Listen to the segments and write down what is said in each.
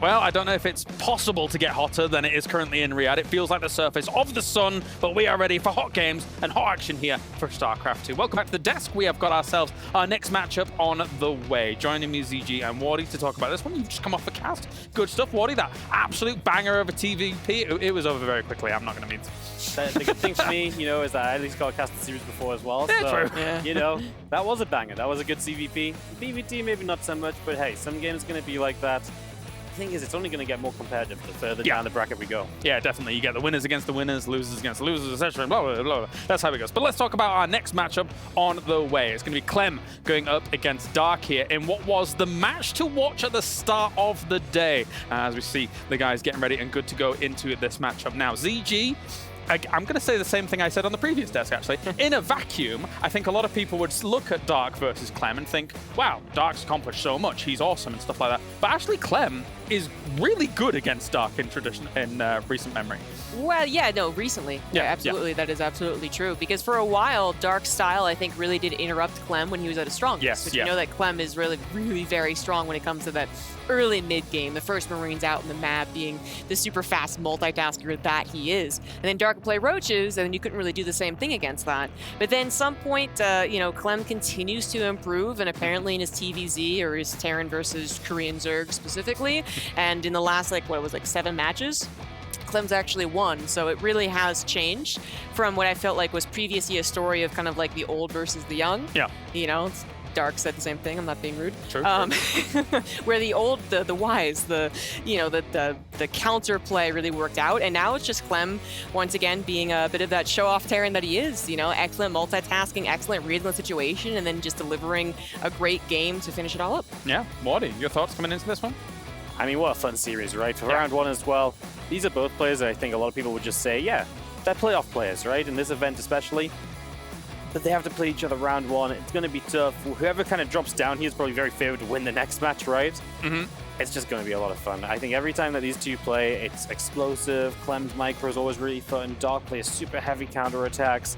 Well, I don't know if it's possible to get hotter than it is currently in Riyadh. It feels like the surface of the sun, but we are ready for hot games and hot action here for StarCraft 2. Welcome back to the desk. We have got ourselves our next matchup on the way. Joining me, ZG and Wardy to talk about this one. You've just come off the cast. Good stuff, Wardy. That absolute banger over TVP. It was over very quickly. I'm not going to mean. The good thing for me, is that I at least got a cast the series before as well. Yeah, so, true. that was a banger. That was a good CVP. PVT, maybe not so much, but hey, some games going to be like that. The thing is, it's only going to get more competitive the further down the bracket we go. Yeah, definitely. You get the winners against the winners, losers against the losers, etc. Blah, blah, blah, blah. That's how it goes. But let's talk about our next matchup on the way. It's going to be Clem going up against Dark here in what was the match to watch at the start of the day. As we see the guys getting ready and good to go into this matchup now. ZG, I'm going to say the same thing I said on the previous desk, actually. In a vacuum, I think a lot of people would look at Dark versus Clem and think, wow, Dark's accomplished so much, he's awesome and stuff like that. But actually, Clem is really good against Dark in recent memory. Well, yeah, no, recently. Yeah, absolutely. Yeah. That is absolutely true. Because for a while, Dark's style, I think, really did interrupt Clem when he was at his strongest. Yes, but you know that Clem is really, really very strong when it comes to that early mid-game, the first Marines out in the map being the super fast multitasker that he is. And then Dark would play roaches, and then you couldn't really do the same thing against that. But then some point, Clem continues to improve, and apparently in his TVZ, or his Terran versus Korean Zerg specifically, and in the last, 7 matches, Clem's actually won, so it really has changed from what I felt like was previously a story of kind of like the old versus the young. Yeah. Dark said the same thing. I'm not being rude. True. Where the old, the wise, the counter play really worked out, and now it's just Clem once again being a bit of that show-off Terran that he is. Excellent multitasking, excellent reading the situation, and then just delivering a great game to finish it all up. Yeah, Wardy, your thoughts coming into this one? I mean, what a fun series, right? For round one as well. These are both players that I think a lot of people would just say, yeah, they're playoff players, right? In this event especially. But they have to play each other round one. It's going to be tough. Whoever kind of drops down here is probably very favored to win the next match, right? Mm-hmm. It's just going to be a lot of fun. I think every time that these two play, it's explosive. Clem's micro is always really fun. Dark plays super heavy counterattacks.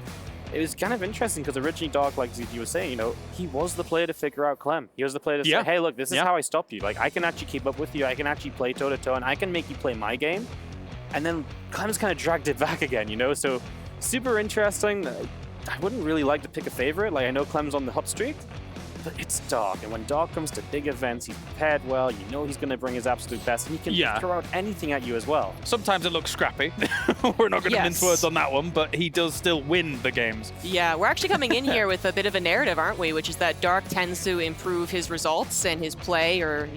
It was kind of interesting because originally Dark, like you were saying, he was the player to figure out Clem. He was the player to say, hey, look, this is how I stopped you. I can actually keep up with you. I can actually play toe-to-toe, and I can make you play my game. And then Clem's kind of dragged it back again, So super interesting. I wouldn't really like to pick a favorite. I know Clem's on the hot streak, but it's Dark. And when Dark comes to big events, he's prepared well. He's going to bring his absolute best. And he can throw out anything at you as well. Sometimes it looks scrappy. We're not going to mince words on that one, but he does still win the games. Yeah, we're actually coming in here with a bit of a narrative, aren't we? Which is that Dark tends to improve his results and his play, or,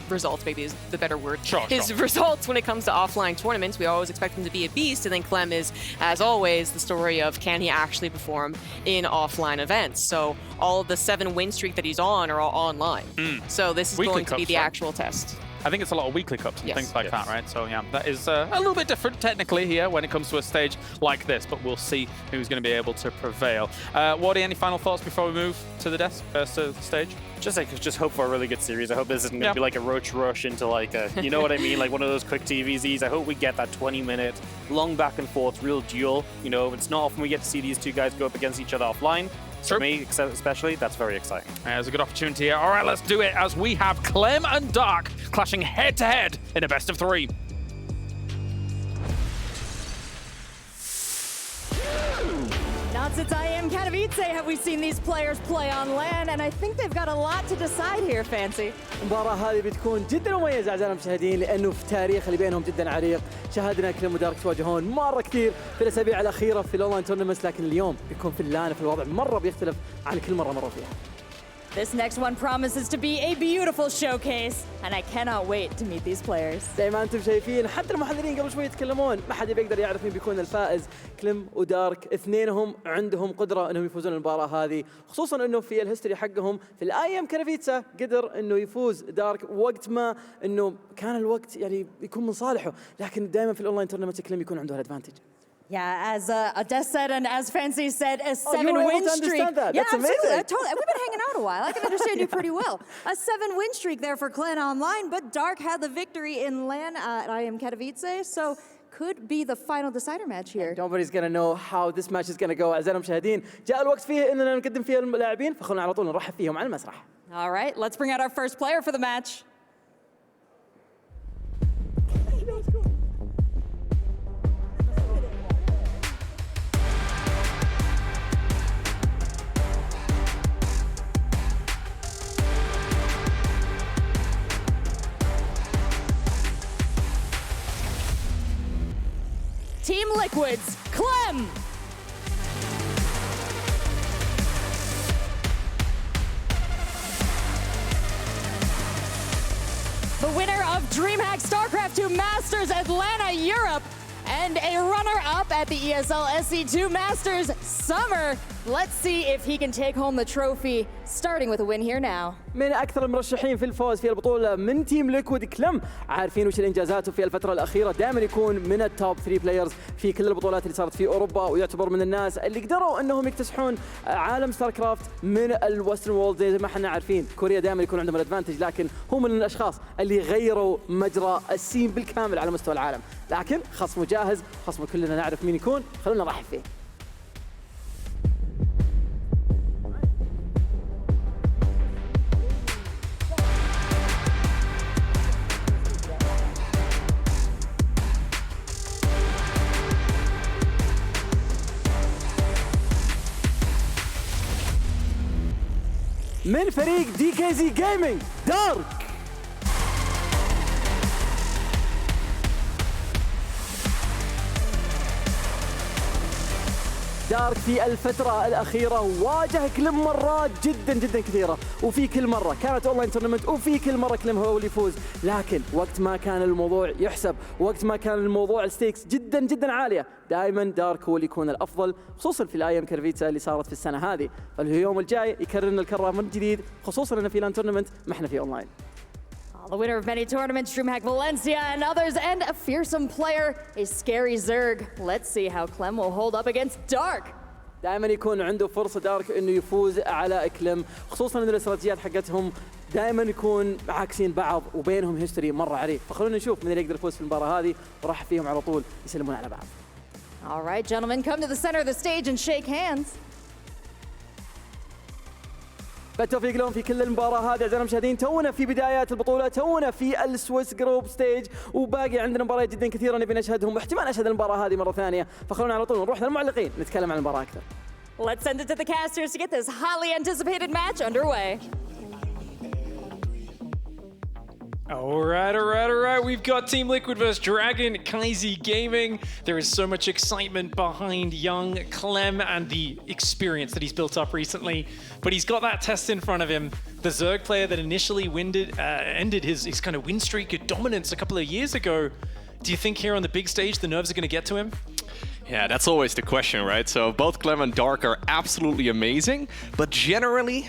results maybe is the better word. His results when it comes to offline tournaments, we always expect him to be a beast, and then Clem is, as always, the story of can he actually perform in offline events. So all of the 7 win streak that he's on are all online. So this is going to be the actual test. I think it's a lot of weekly cups and things like that, right? So yeah, that is a little bit different technically here when it comes to a stage like this, but we'll see who's going to be able to prevail. Wardy, any final thoughts before we move to the desk, to the stage? Just hope for a really good series. I hope this isn't going to be like a roach rush into you know what I mean? Like one of those quick TVZs. I hope we get that 20-minute long back and forth real duel. It's not often we get to see these two guys go up against each other offline. For me, especially, that's very exciting. There's a good opportunity here. All right, let's do it as we have Clem and Dark clashing head-to-head in a best of 3. Not since I am Katowice have we seen these players play on LAN, and I think they've got a lot to decide here, Fancy. المباراة هذه بتكون جدا مميزة أعزائنا المشاهدين، لأنه في التاريخ اللي بينهم جدا عريق. شاهدنا كلم ودارك يتواجهون مرة كثير في الأسابيع الأخيرة في الأونلاين تورنمنتس، لكن اليوم بيكون في اللان في الوضع مرة بيختلف عن كل مرة فيها. This next one promises to be a beautiful showcase, and I cannot wait to meet these players. زي ما أنتم شايفين حتى المحللين قبل شوي يتكلمون، ما حد بيقدر يعرف مين بيكون الفائز. كلم ودارك اثنينهم عندهم قدرة انهم يفوزون المباراة هذه، خصوصا انه في الهيستوري حقهم في الايام كاتوفيتسا قدر انه يفوز دارك وقت ما انه كان الوقت يكون من صالحه، لكن دائما في الاونلاين تورنمنت كلم يكون عنده الادفانتج. Yeah, as Ades said and as Fancy said, a 7-win streak. That. Yeah, That's absolutely. amazing. Totally. We've been hanging out a while. I can understand you pretty well. A 7-win streak there for Clem online, but Dark had the victory in LAN at I am Katowice, so could be the final decider match here. Nobody's gonna know how this match is gonna go. أعزائنا المشاهدين، جاء الوقت فيه إننا نقدم فيه اللاعبين، فخلونا على طول نرحب فيهم على المسرح. All right, let's bring out our first player for the match. Team Liquid's Clem. The winner of DreamHack StarCraft 2 Masters Atlanta Europe and a runner-up at the ESL SC2 Masters Summer. Let's see if he can take home the trophy, starting with a win here now. من أكثر المرشحين في الفوز في البطولة من تيم ليكويد كلم، عارفين وش الإنجازاته في الفترة الأخيرة، دائما يكون من التوب 3 بلايرز في كل البطولات اللي صارت في أوروبا، ويعتبر من الناس اللي قدروا أنهم يكتسحون عالم ستار كرافت من الوسترن وولد. زي ما احنا عارفين كوريا دائما يكون عندهم الادفانتج، لكن هم من الأشخاص اللي غيروا مجرى السين بالكامل على مستوى العالم. لكن خصمه جاهز، خصمه كلنا نعرف مين يكون، خلونا نرحب فيه. من فريق DKZ Gaming دارك. دارك في الفترة الأخيرة واجه كلم مرات جدا كثيرة، وفي كل مرة كانت أونلاين تورنمنت، وفي كل مرة كلم هو اللي يفوز. لكن وقت ما كان الموضوع يحسب، وقت ما كان الموضوع الستيكس جدا عالية، دائما دارك هو اللي يكون الأفضل، خصوصا في الأيام كرفيتسا اللي صارت في السنة هذه. فاليوم الجاي يكررنا الكرة من جديد، خصوصا إنه في لان تورنمنت ما احنا في أونلاين. The winner of many tournaments, DreamHack Valencia and others, and a fearsome player is Scary Zerg. Let's see how Clem will hold up against Dark. دائما يكون عنده فرصة دارك انه يفوز على كلم، خصوصا ان الاستراتيجيات حقتهم دائما يكون عاكسين بعض وبينهم هيستوري مرة عريض. فخلونا نشوف من اللي يقدر يفوز في المباراة هذه، وراح فيهم على طول يسلمون على بعض. All right, gentlemen, come to the center of the stage and shake hands. بالتوفيق لهم في كل المباراة هذه أعزائنا المشاهدين. تونا في بدايات البطولة، تونا في السويس جروب ستيج، وباقي عندنا مباريات جدا كثيرة نبي نشهدهم، واحتمال نشهد المباراة هذه مرة ثانية. فخلونا على طول نروح للمعلقين نتكلم عن المباراة أكثر. Let's send it to the casters to get this highly anticipated match underway. All right. We've got Team Liquid versus Dragon Kaizi Gaming. There is so much excitement behind young Clem and the experience that he's built up recently. But he's got that test in front of him. The Zerg player that initially ended his kind of win streak of dominance a couple of years ago. Do you think here on the big stage the nerves are going to get to him? Yeah, that's always the question, right? So both Clem and Dark are absolutely amazing, but generally,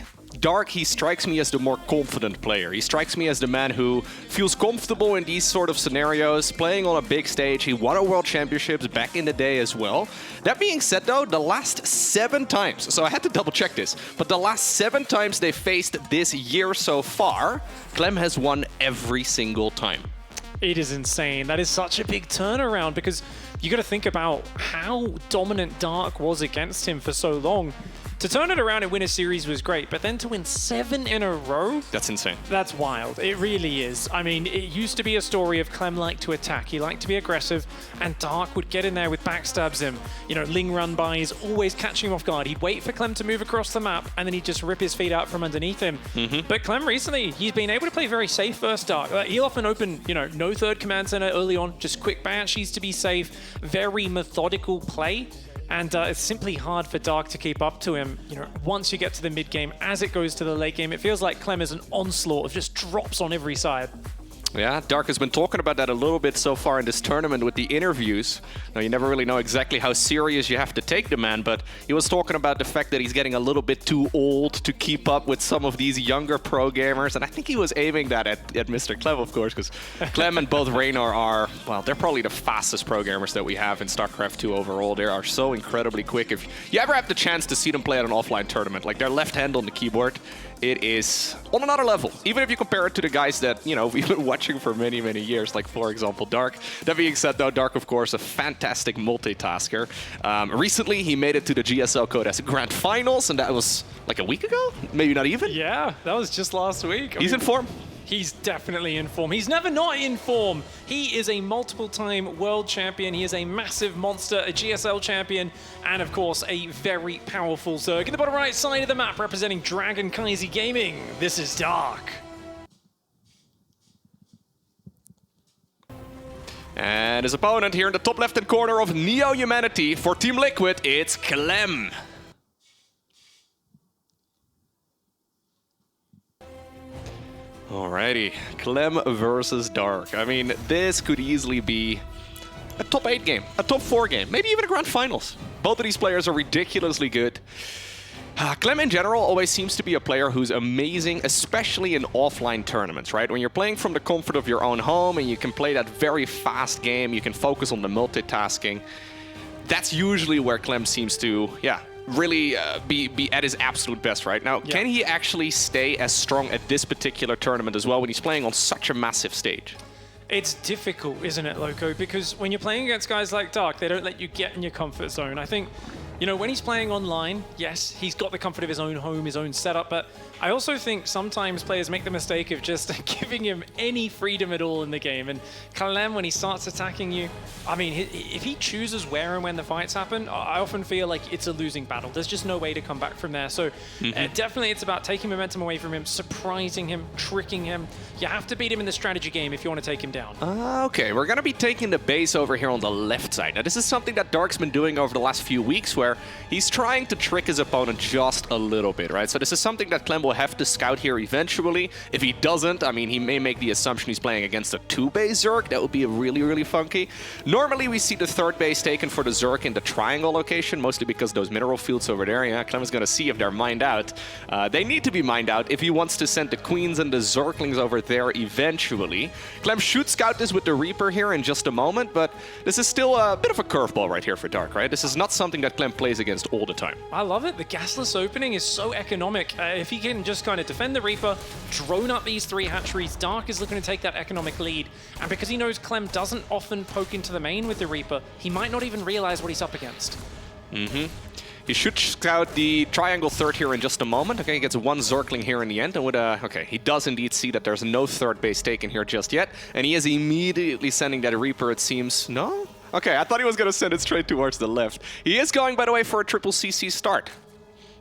Dark, he strikes me as the more confident player. He strikes me as the man who feels comfortable in these sort of scenarios, playing on a big stage. He won a World Championships back in the day as well. That being said, though, the last 7 times, so I had to double check this, but the last 7 times they faced this year so far, Clem has won every single time. It is insane. That is such a big turnaround because you got to think about how dominant Dark was against him for so long. To turn it around and win a series was great, but then to win 7 in a row? That's insane. That's wild. It really is. I mean, it used to be a story of Clem liked to attack. He liked to be aggressive, and Dark would get in there with backstabs him. You know, Ling run bys, always catching him off guard. He'd wait for Clem to move across the map, and then he'd just rip his feet out from underneath him. But Clem recently, he's been able to play very safe versus Dark. He'll often open, you know, no third command center early on, just quick banshees to be safe, very methodical play. And it's simply hard for Dark to keep up to him. You know, once you get to the mid game, as it goes to the late game, it feels like Clem is an onslaught of just drops on every side. Yeah, Dark has been talking about that a little bit so far in this tournament with the interviews. Now, you never really know exactly how serious you have to take the man, but he was talking about the fact that he's getting a little bit too old to keep up with some of these younger pro gamers, and I think he was aiming that at Mr. Clem, of course, because Clem and both Raynor are, well, they're probably the fastest pro gamers that we have in StarCraft 2 overall. They are so incredibly quick. If you ever have the chance to see them play at an offline tournament, like their left hand on the keyboard, it is on another level. Even if you compare it to the guys that, you know, we've been watching for many years, like, for example, Dark. That being said, though, Dark, of course, a fantastic multitasker. Recently, he made it to the GSL Code as Grand Finals, and that was like a week ago? Maybe not even? Yeah, that was just last week. He's in form. He's definitely in form. He's never not in form. He is a multiple-time world champion. He is a massive monster, a GSL champion, and of course, a very powerful Zerg. In the bottom right side of the map, representing Dragon Kaizi Gaming, this is Dark. And his opponent here in the top left-hand corner of Neo Humanity for Team Liquid, it's Clem. Alrighty, Clem versus Dark. I mean, this could easily be a top 8 game, a top 4 game, maybe even a grand finals. Both of these players are ridiculously good. Clem in general always seems to be a player who's amazing, especially in offline tournaments, right? When you're playing from the comfort of your own home and you can play that very fast game, you can focus on the multitasking. That's usually where Clem seems to, really be at his absolute best right now. Can he actually stay as strong at this particular tournament as well when he's playing on such a massive stage? It's difficult, isn't it, Loco? Because when you're playing against guys like Dark, they don't let you get in your comfort zone. I think, you know, when he's playing online, yes, he's got the comfort of his own home, his own setup, but I also think sometimes players make the mistake of just giving him any freedom at all in the game. And Clem, when he starts attacking you, I mean, if he chooses where and when the fights happen, I often feel like it's a losing battle. There's just no way to come back from there. So definitely it's about taking momentum away from him, surprising him, tricking him. You have to beat him in the strategy game if you want to take him down. Okay, we're going to be taking the base over here on the left side. Now, this is something that Dark's been doing over the last few weeks where he's trying to trick his opponent just a little bit, right? So this is something that Clem will have to scout here eventually. If he doesn't, I mean, he may make the assumption he's playing against a 2-base Zerg. That would be really, really funky. Normally, we see the 3rd base taken for the Zerg in the triangle location, mostly because those mineral fields over there, Clem is going to see if they're mined out. They need to be mined out if he wants to send the Queens and the Zerglings over there eventually. Clem should scout this with the Reaper here in just a moment, but this is still a bit of a curveball right here for Dark, right? This is not something that Clem plays against all the time. I love it. The gasless opening is so economic. If he can just kind of defend the Reaper, drone up these 3 hatcheries, Dark is looking to take that economic lead. And because he knows Clem doesn't often poke into the main with the Reaper, he might not even realize what he's up against. He should scout the triangle 3rd here in just a moment. Okay, he gets 1 Zergling here in the end. And with okay, he does indeed see that there's no 3rd base taken here just yet. And he is immediately sending that Reaper, it seems. No? Okay, I thought he was going to send it straight towards the left. He is going, by the way, for a triple CC start.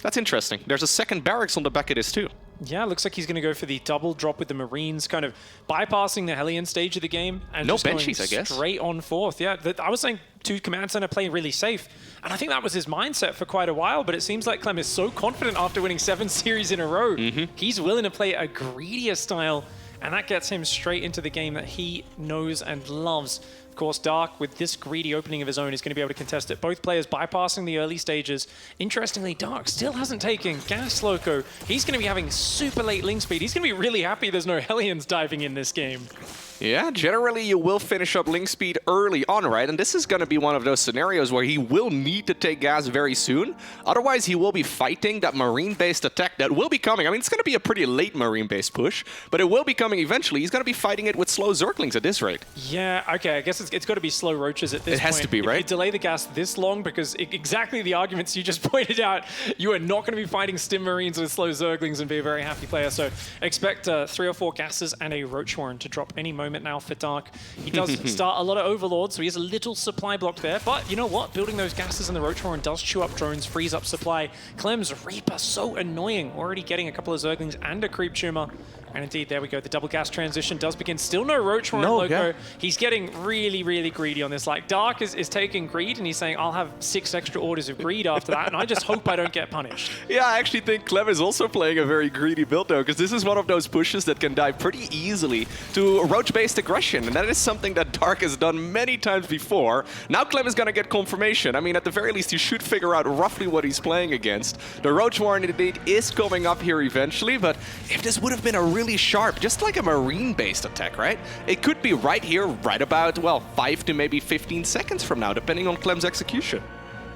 That's interesting. There's a 2nd barracks on the back of this too. Yeah, looks like he's going to go for the double drop with the Marines, kind of bypassing the Hellion stage of the game. And no just Banshees, I guess. Straight on 4th. Yeah, I was saying 2 command center play really safe. And I think that was his mindset for quite a while, but it seems like Clem is so confident after winning 7 series in a row. He's willing to play a greedier style, and that gets him straight into the game that he knows and loves. Of course, Dark, with this greedy opening of his own, is going to be able to contest it. Both players bypassing the early stages. Interestingly, Dark still hasn't taken Gas Loco. He's going to be having super late link speed. He's going to be really happy there's no Hellions diving in this game. Yeah, generally you will finish up link speed early on, right? And this is going to be one of those scenarios where he will need to take gas very soon. Otherwise, he will be fighting that Marine-based attack that will be coming. I mean, it's going to be a pretty late Marine-based push, but it will be coming eventually. He's going to be fighting it with slow Zerglings at this rate. Yeah, okay, I guess it's got to be slow Roaches at this point. It has to be, right? If you delay the gas this long, because exactly the arguments you just pointed out, you are not going to be fighting Stim Marines with slow Zerglings and be a very happy player. So expect 3 or 4 gases and a Roach Warren to drop any moment now for Dark. He does start a lot of Overlords, so he has a little supply blocked there. But you know what? Building those gases and the Roach Warren does chew up drones, frees up supply. Clem's Reaper, so annoying. Already getting a couple of Zerglings and a Creep Tumor. And indeed, there we go. The double gas transition does begin. Still no Roach Warren Loco. Yeah. He's getting really, really greedy on this. Like, Dark is taking greed, and he's saying, I'll have 6 extra orders of greed after that, and I just hope I don't get punished. Yeah, I actually think Clem is also playing a very greedy build, though, because this is one of those pushes that can die pretty easily to Roach-based aggression, and that is something that Dark has done many times before. Now Clem is going to get confirmation. I mean, at the very least, you should figure out roughly what he's playing against. The Roach Warren, indeed, is coming up here eventually, but if this would have been a really sharp, just like a Marine-based attack, right? It could be right here, right about, well, 5 to maybe 15 seconds from now, depending on Clem's execution.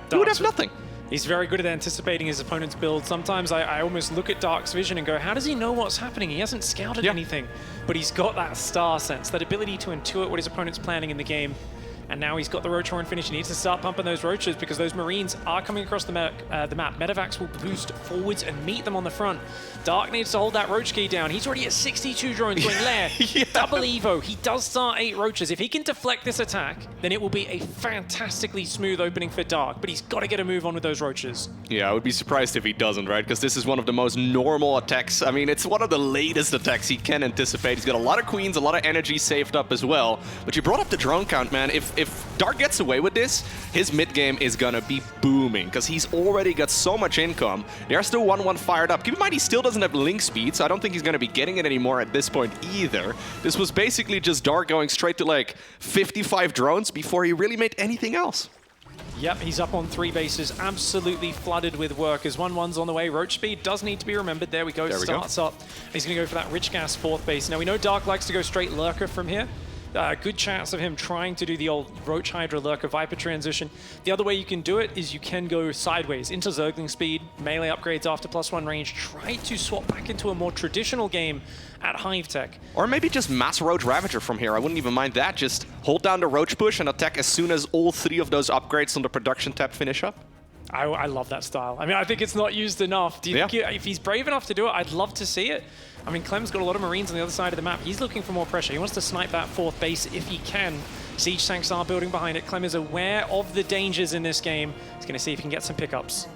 He would have nothing. He's very good at anticipating his opponent's build. Sometimes I almost look at Dark's vision and go, how does he know what's happening? He hasn't scouted anything, but he's got that star sense, that ability to intuit what his opponent's planning in the game. And now he's got the Roach Horn finish. He needs to start pumping those Roaches because those Marines are coming across the map. Medivacs will boost forwards and meet them on the front. Dark needs to hold that Roach key down. He's already at 62 drones going Lair. Double Evo. He does start 8 Roaches. If he can deflect this attack, then it will be a fantastically smooth opening for Dark. But he's got to get a move on with those Roaches. Yeah, I would be surprised if he doesn't, right? Because this is one of the most normal attacks. I mean, it's one of the latest attacks he can anticipate. He's got a lot of queens, a lot of energy saved up as well. But you brought up the drone count, man. If Dark gets away with this, his mid game is gonna be booming because he's already got so much income. There's still 1-1 fired up. Keep in mind, he still doesn't have link speed, so I don't think he's gonna be getting it anymore at this point either. This was basically just Dark going straight to like 55 drones before he really made anything else. Yep, he's up on 3 bases, absolutely flooded with workers. 1-1's on the way. Roach speed does need to be remembered. There we go, starts up. He's going to go for that Rich Gas 4th base. Now, we know Dark likes to go straight Lurker from here. Good chance of him trying to do the old Roach Hydra Lurker Viper transition. The other way you can do it is you can go sideways into Zergling speed, melee upgrades after +1 range, try to swap back into a more traditional game at Hive Tech. Or maybe just mass Roach Ravager from here. I wouldn't even mind that. Just hold down the Roach push and attack as soon as all 3 of those upgrades on the production tab finish up. I love that style. I mean, I think it's not used enough. Do you think if he's brave enough to do it, I'd love to see it. I mean, Clem's got a lot of Marines on the other side of the map. He's looking for more pressure. He wants to snipe that 4th base if he can. Siege tanks are building behind it. Clem is aware of the dangers in this game. He's going to see if he can get some pickups.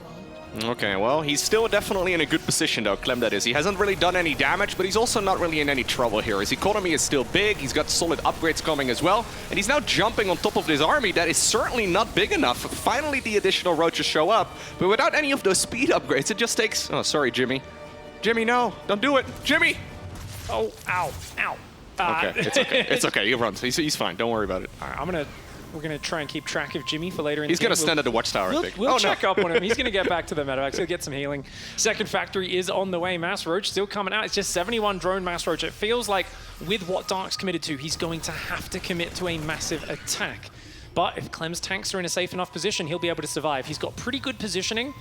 Okay, well, he's still definitely in a good position, though, Clem, that is. He hasn't really done any damage, but he's also not really in any trouble here. His economy is still big, he's got solid upgrades coming as well, and he's now jumping on top of this army that is certainly not big enough. Finally, the additional Roaches show up, but without any of those speed upgrades, it just takes... Oh, sorry, Jimmy. Jimmy, no, don't do it. Jimmy! Oh, ow, ow. Okay, it's okay. It's okay, he runs. He's fine, don't worry about it. All right, we're going to try and keep track of Jimmy for later in the game. He's going to stand at the watchtower, I think. We'll check up on him. He's going to get back to the medevacs. He'll get some healing. Second factory is on the way. Mass Roach still coming out. It's just 71 drone Mass Roach. It feels like with what Dark's committed to, he's going to have to commit to a massive attack. But if Clem's tanks are in a safe enough position, he'll be able to survive. He's got pretty good positioning,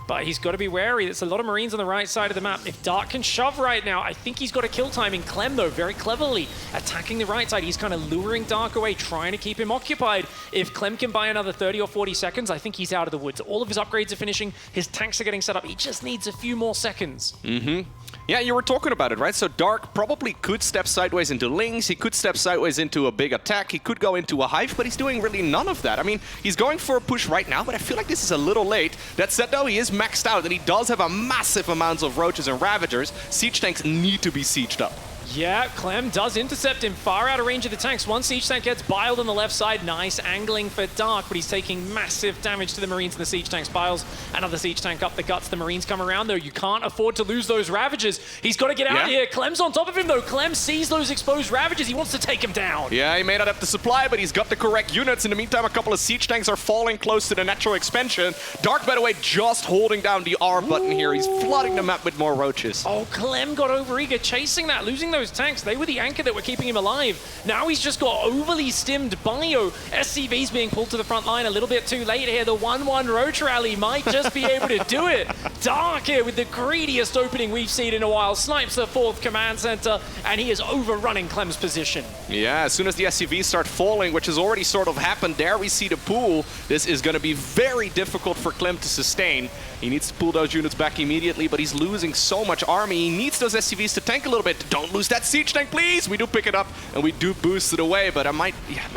but he's got to be wary. There's a lot of Marines on the right side of the map. If Dark can shove right now, I think he's got a kill timing. Clem, though, very cleverly attacking the right side. He's kind of luring Dark away, trying to keep him occupied. If Clem can buy another 30 or 40 seconds, I think he's out of the woods. All of his upgrades are finishing. His tanks are getting set up. He just needs a few more seconds. Yeah, you were talking about it, right? So Dark probably could step sideways into Lings, he could step sideways into a big attack, he could go into a Hive, but he's doing really none of that. I mean, he's going for a push right now, but I feel like this is a little late. That said, though, he is maxed out, and he does have a massive amounts of Roaches and Ravagers. Siege tanks need to be sieged up. Yeah, Clem does intercept him far out of range of the tanks. One siege tank gets biled on the left side. Nice angling for Dark, but he's taking massive damage to the Marines and the siege tanks. Biles another siege tank up the guts. The Marines come around, though. You can't afford to lose those Ravagers. He's got to get out of here. Clem's on top of him, though. Clem sees those exposed Ravagers. He wants to take him down. Yeah, he may not have the supply, but he's got the correct units. In the meantime, a couple of siege tanks are falling close to the natural expansion. Dark, by the way, just holding down the R button here. He's flooding the map with more Roaches. Oh, Clem got overeager chasing that, losing those tanks. They were the anchor that were keeping him alive. Now he's just got overly stimmed bio. SCV's being pulled to the front line a little bit too late here. The 1-1 Roach rally might just be able to do it. Dark here with the greediest opening we've seen in a while. Snipes the 4th command center, and he is overrunning Clem's position. Yeah, as soon as the SCVs start falling, which has already sort of happened, there we see the pool. This is going to be very difficult for Clem to sustain. He needs to pull those units back immediately, but he's losing so much army. He needs those SCVs to tank a little bit. Don't lose that siege tank, please! We do pick it up, and we do boost it away, but it might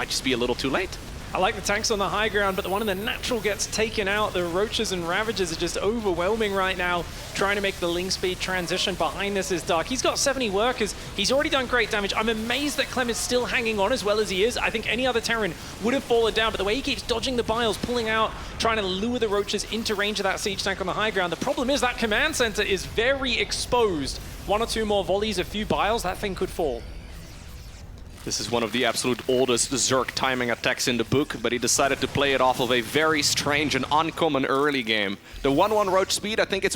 just be a little too late. I like the tanks on the high ground, but the one in the natural gets taken out. The Roaches and Ravagers are just overwhelming right now, trying to make the Ling speed transition. Behind this is Dark. He's got 70 workers. He's already done great damage. I'm amazed that Clem is still hanging on as well as he is. I think any other Terran would have fallen down, but the way he keeps dodging the biles, pulling out, trying to lure the Roaches into range of that siege tank on the high ground. The problem is that command center is very exposed. 1 or 2 more volleys, a few biles, that thing could fall. This is one of the absolute oldest Zerg timing attacks in the book, but he decided to play it off of a very strange and uncommon early game. The 1-1 Roach speed, I think it's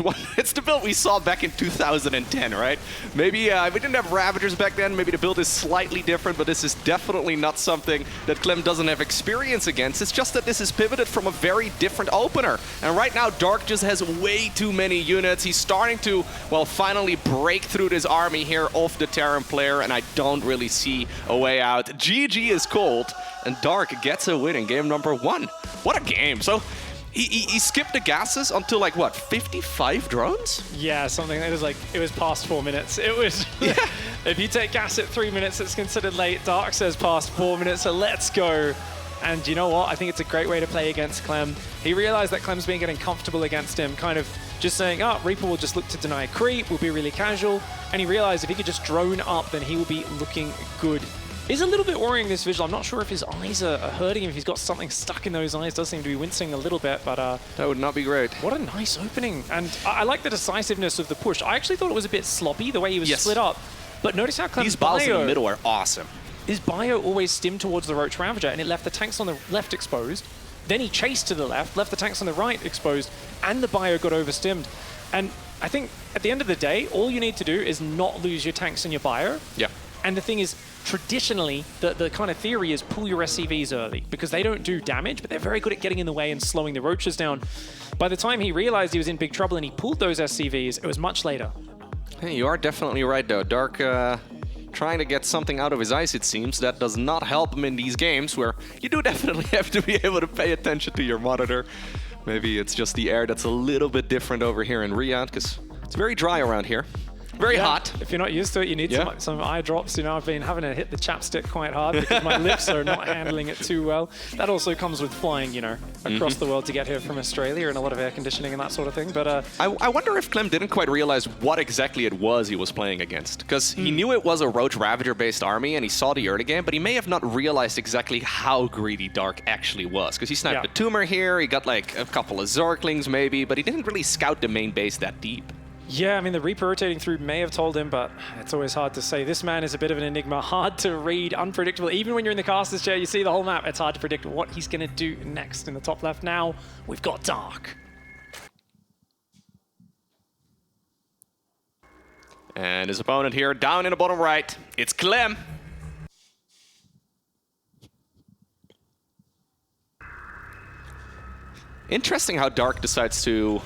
the build we saw back in 2010, right? Maybe we didn't have Ravagers back then, maybe the build is slightly different, but this is definitely not something that Clem doesn't have experience against. It's just that this is pivoted from a very different opener. And right now, Dark just has way too many units. He's starting to, well, finally break through this army here of the Terran player, and I don't really see a way out. GG is called, and Dark gets a win in game number 1. What a game. So he skipped the gases until like, what, 55 drones? Yeah, something. It was past 4 minutes. It was, if you take gas at 3 minutes, it's considered late. Dark says past 4 minutes, so let's go. And you know what? I think it's a great way to play against Clem. He realized that Clem's been getting comfortable against him, kind of just saying, oh, Reaper will just look to deny creep, will be really casual. And he realized if he could just drone up, then he will be looking good. It's a little bit worrying, this visual. I'm not sure if his eyes are hurting him, if he's got something stuck in those eyes. Does seem to be wincing a little bit, but that would not be great. What a nice opening. And I like the decisiveness of the push. I actually thought it was a bit sloppy, the way he was split up. But notice how Clem's These balls in the middle are awesome. His bio always stemmed towards the Roach Ravager, and it left the tanks on the left exposed. Then he chased to the left, left the tanks on the right exposed, and the bio got overstimmed. And I think at the end of the day, all you need to do is not lose your tanks and your bio. Yeah. And the thing is, traditionally, the kind of theory is pull your SCVs early, because they don't do damage, but they're very good at getting in the way and slowing the Roaches down. By the time he realized he was in big trouble and he pulled those SCVs, it was much later. Hey, you are definitely right, though. Dark trying to get something out of his eyes, it seems. That does not help him in these games where you do definitely have to be able to pay attention to your monitor. Maybe it's just the air that's a little bit different over here in Riyadh, because it's very dry around here. Very hot. If you're not used to it, you need some eye drops. You know, I've been having to hit the chapstick quite hard because my lips are not handling it too well. That also comes with flying, you know, across the world to get here from Australia and a lot of air conditioning and that sort of thing. But I wonder if Clem didn't quite realize what exactly it was he was playing against. Because he knew it was a Roach Ravager-based army and he saw the early game, but he may have not realized exactly how greedy Dark actually was. Because he sniped a Tumor here, he got like a couple of Zerglings maybe, but he didn't really scout the main base that deep. Yeah, I mean, the Reaper rotating through may have told him, but it's always hard to say. This man is a bit of an enigma, hard to read, unpredictable. Even when you're in the caster's chair, you see the whole map. It's hard to predict what he's going to do next. In the top left now, we've got Dark. And his opponent here, down in the bottom right, it's Clem. Interesting how Dark decides to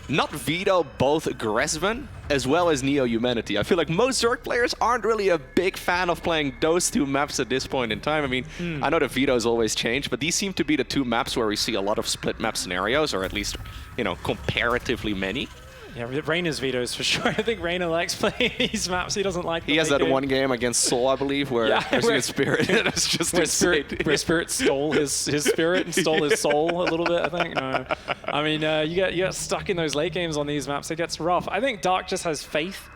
not veto both Gresvan as well as Neo-Humanity. I feel like most Zerg players aren't really a big fan of playing those two maps at this point in time. I mean, I know the vetoes always change, but these seem to be the two maps where we see a lot of split map scenarios, or at least, you know, comparatively many. Yeah, Reyna's vetoes for sure. I think Reyna likes playing these maps. He doesn't like them. He has that one game against Soul, I believe, where there's a Spirit. It's just where Spirit stole his Spirit and stole his soul a little bit, I think. No. I mean, you get stuck in those late games on these maps. It gets rough. I think Dark just has faith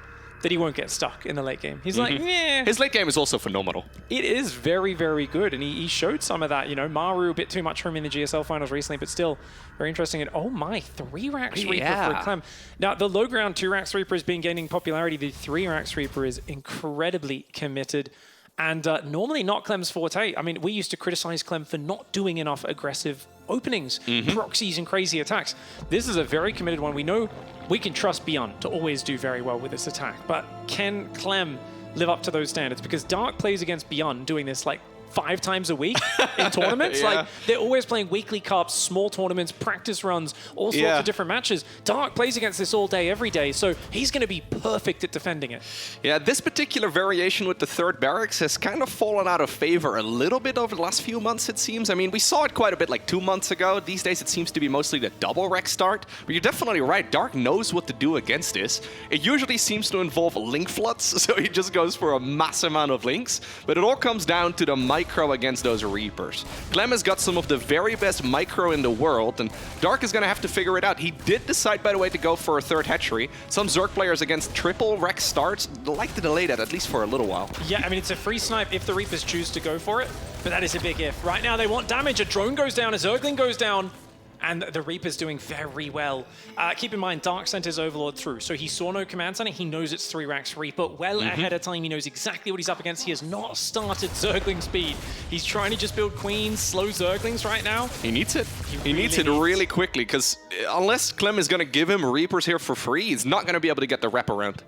that he won't get stuck in the late game. He's like, yeah. His late game is also phenomenal. It is very, very good, and he showed some of that. You know, Maru, a bit too much for him in the GSL finals recently, but still very interesting. And oh my, 3-Rax Reaper for Clem. Now, the low ground 2-Rax Reaper has been gaining popularity. The 3-Rax Reaper is incredibly committed. And normally not Clem's forte. I mean, we used to criticize Clem for not doing enough aggressive openings, proxies, and crazy attacks. This is a very committed one. We know we can trust Beyond to always do very well with this attack, but can Clem live up to those standards? Because Dark plays against Beyond doing this like 5 times a week in tournaments. Like, they're always playing weekly cups, small tournaments, practice runs, all sorts of different matches. Dark plays against this all day, every day, so he's going to be perfect at defending it. Yeah, this particular variation with the third barracks has kind of fallen out of favor a little bit over the last few months, it seems. I mean, we saw it quite a bit like 2 months ago. These days, it seems to be mostly the double Rex start. But you're definitely right. Dark knows what to do against this. It usually seems to involve link floods, so he just goes for a mass amount of links. But it all comes down to the micro against those Reapers. Clem has got some of the very best micro in the world, and Dark is going to have to figure it out. He did decide, by the way, to go for a third hatchery. Some Zerg players against triple Rex starts like to delay that, at least for a little while. Yeah, I mean, it's a free snipe if the Reapers choose to go for it, but that is a big if. Right now, they want damage. A drone goes down, a Zergling goes down, and the Reaper's doing very well. Keep in mind, Dark sent his Overlord through, so he saw no commands on it. He knows it's 3-Rax Reaper well ahead of time. He knows exactly what he's up against. He has not started Zergling speed. He's trying to just build Queens, slow Zerglings right now. He needs it. He needs it really quickly, because unless Clem is going to give him Reapers here for free, he's not going to be able to get the wraparound.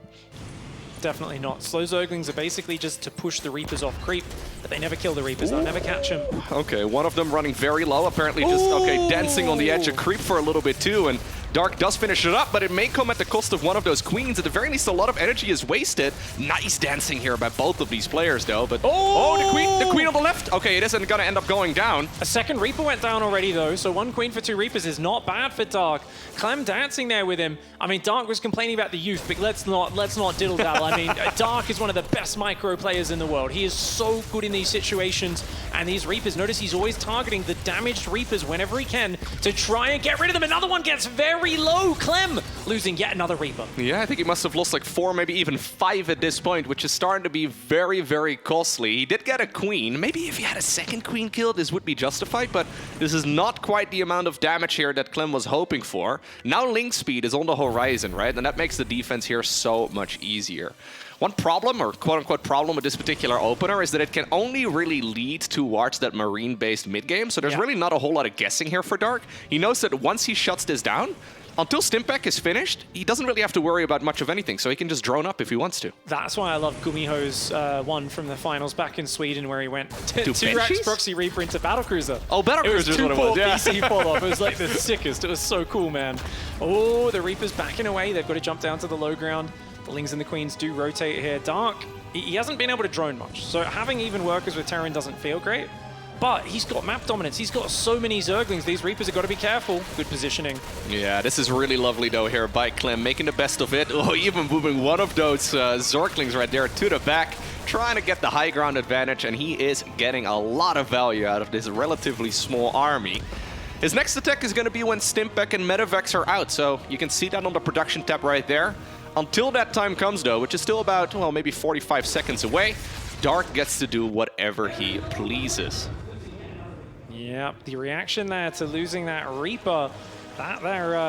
Definitely not. Slow Zerglings are basically just to push the Reapers off creep, but they never kill the Reapers. They'll never catch them. Okay, one of them running very low, apparently just, dancing on the edge of creep for a little bit too, and Dark does finish it up, but it may come at the cost of one of those queens. At the very least, a lot of energy is wasted. Nice dancing here by both of these players, though. But the queen on the left. Okay, it isn't gonna end up going down. A second Reaper went down already, though, so 1 queen for 2 Reapers is not bad for Dark. Clem dancing there with him. I mean, Dark was complaining about the youth, but let's not diddle-daddle. I mean, Dark is one of the best micro players in the world. He is so good in these situations, and these Reapers, notice he's always targeting the damaged Reapers whenever he can to try and get rid of them. Another one gets very low. Clem losing yet another Reaper. Yeah, I think he must have lost like 4, maybe even 5 at this point, which is starting to be very, very costly. He did get a queen. Maybe if he had a second queen kill, this would be justified, but this is not quite the amount of damage here that Clem was hoping for. Now link speed is on the horizon, right? And that makes the defense here so much easier. One problem, or quote-unquote problem, with this particular opener is that it can only really lead towards that marine-based mid-game, so there's really not a whole lot of guessing here for Dark. He knows that once he shuts this down, until Stimpek is finished, he doesn't really have to worry about much of anything, so he can just drone up if he wants to. That's why I love Gumiho's one from the finals back in Sweden, where he went To 2 racks Proxy Reaper into Battlecruiser. Oh, Battlecruiser is what it was, yeah. BC follow-up. It was like the sickest. It was so cool, man. Oh, the Reaper's backing away. They've got to jump down to the low ground. The Lings and the Queens do rotate here. Dark, he hasn't been able to drone much, so having even workers with Terran doesn't feel great. But he's got map dominance. He's got so many Zerglings. These Reapers have got to be careful. Good positioning. Yeah, this is really lovely, though, here by Clem, making the best of it. Oh, even moving one of those Zerglings right there to the back, trying to get the high ground advantage, and he is getting a lot of value out of this relatively small army. His next attack is going to be when Stimpek and Medivacs are out, so you can see that on the production tab right there. Until that time comes, though, which is still about, well, maybe 45 seconds away, Dark gets to do whatever he pleases. Yeah, the reaction there to losing that Reaper, that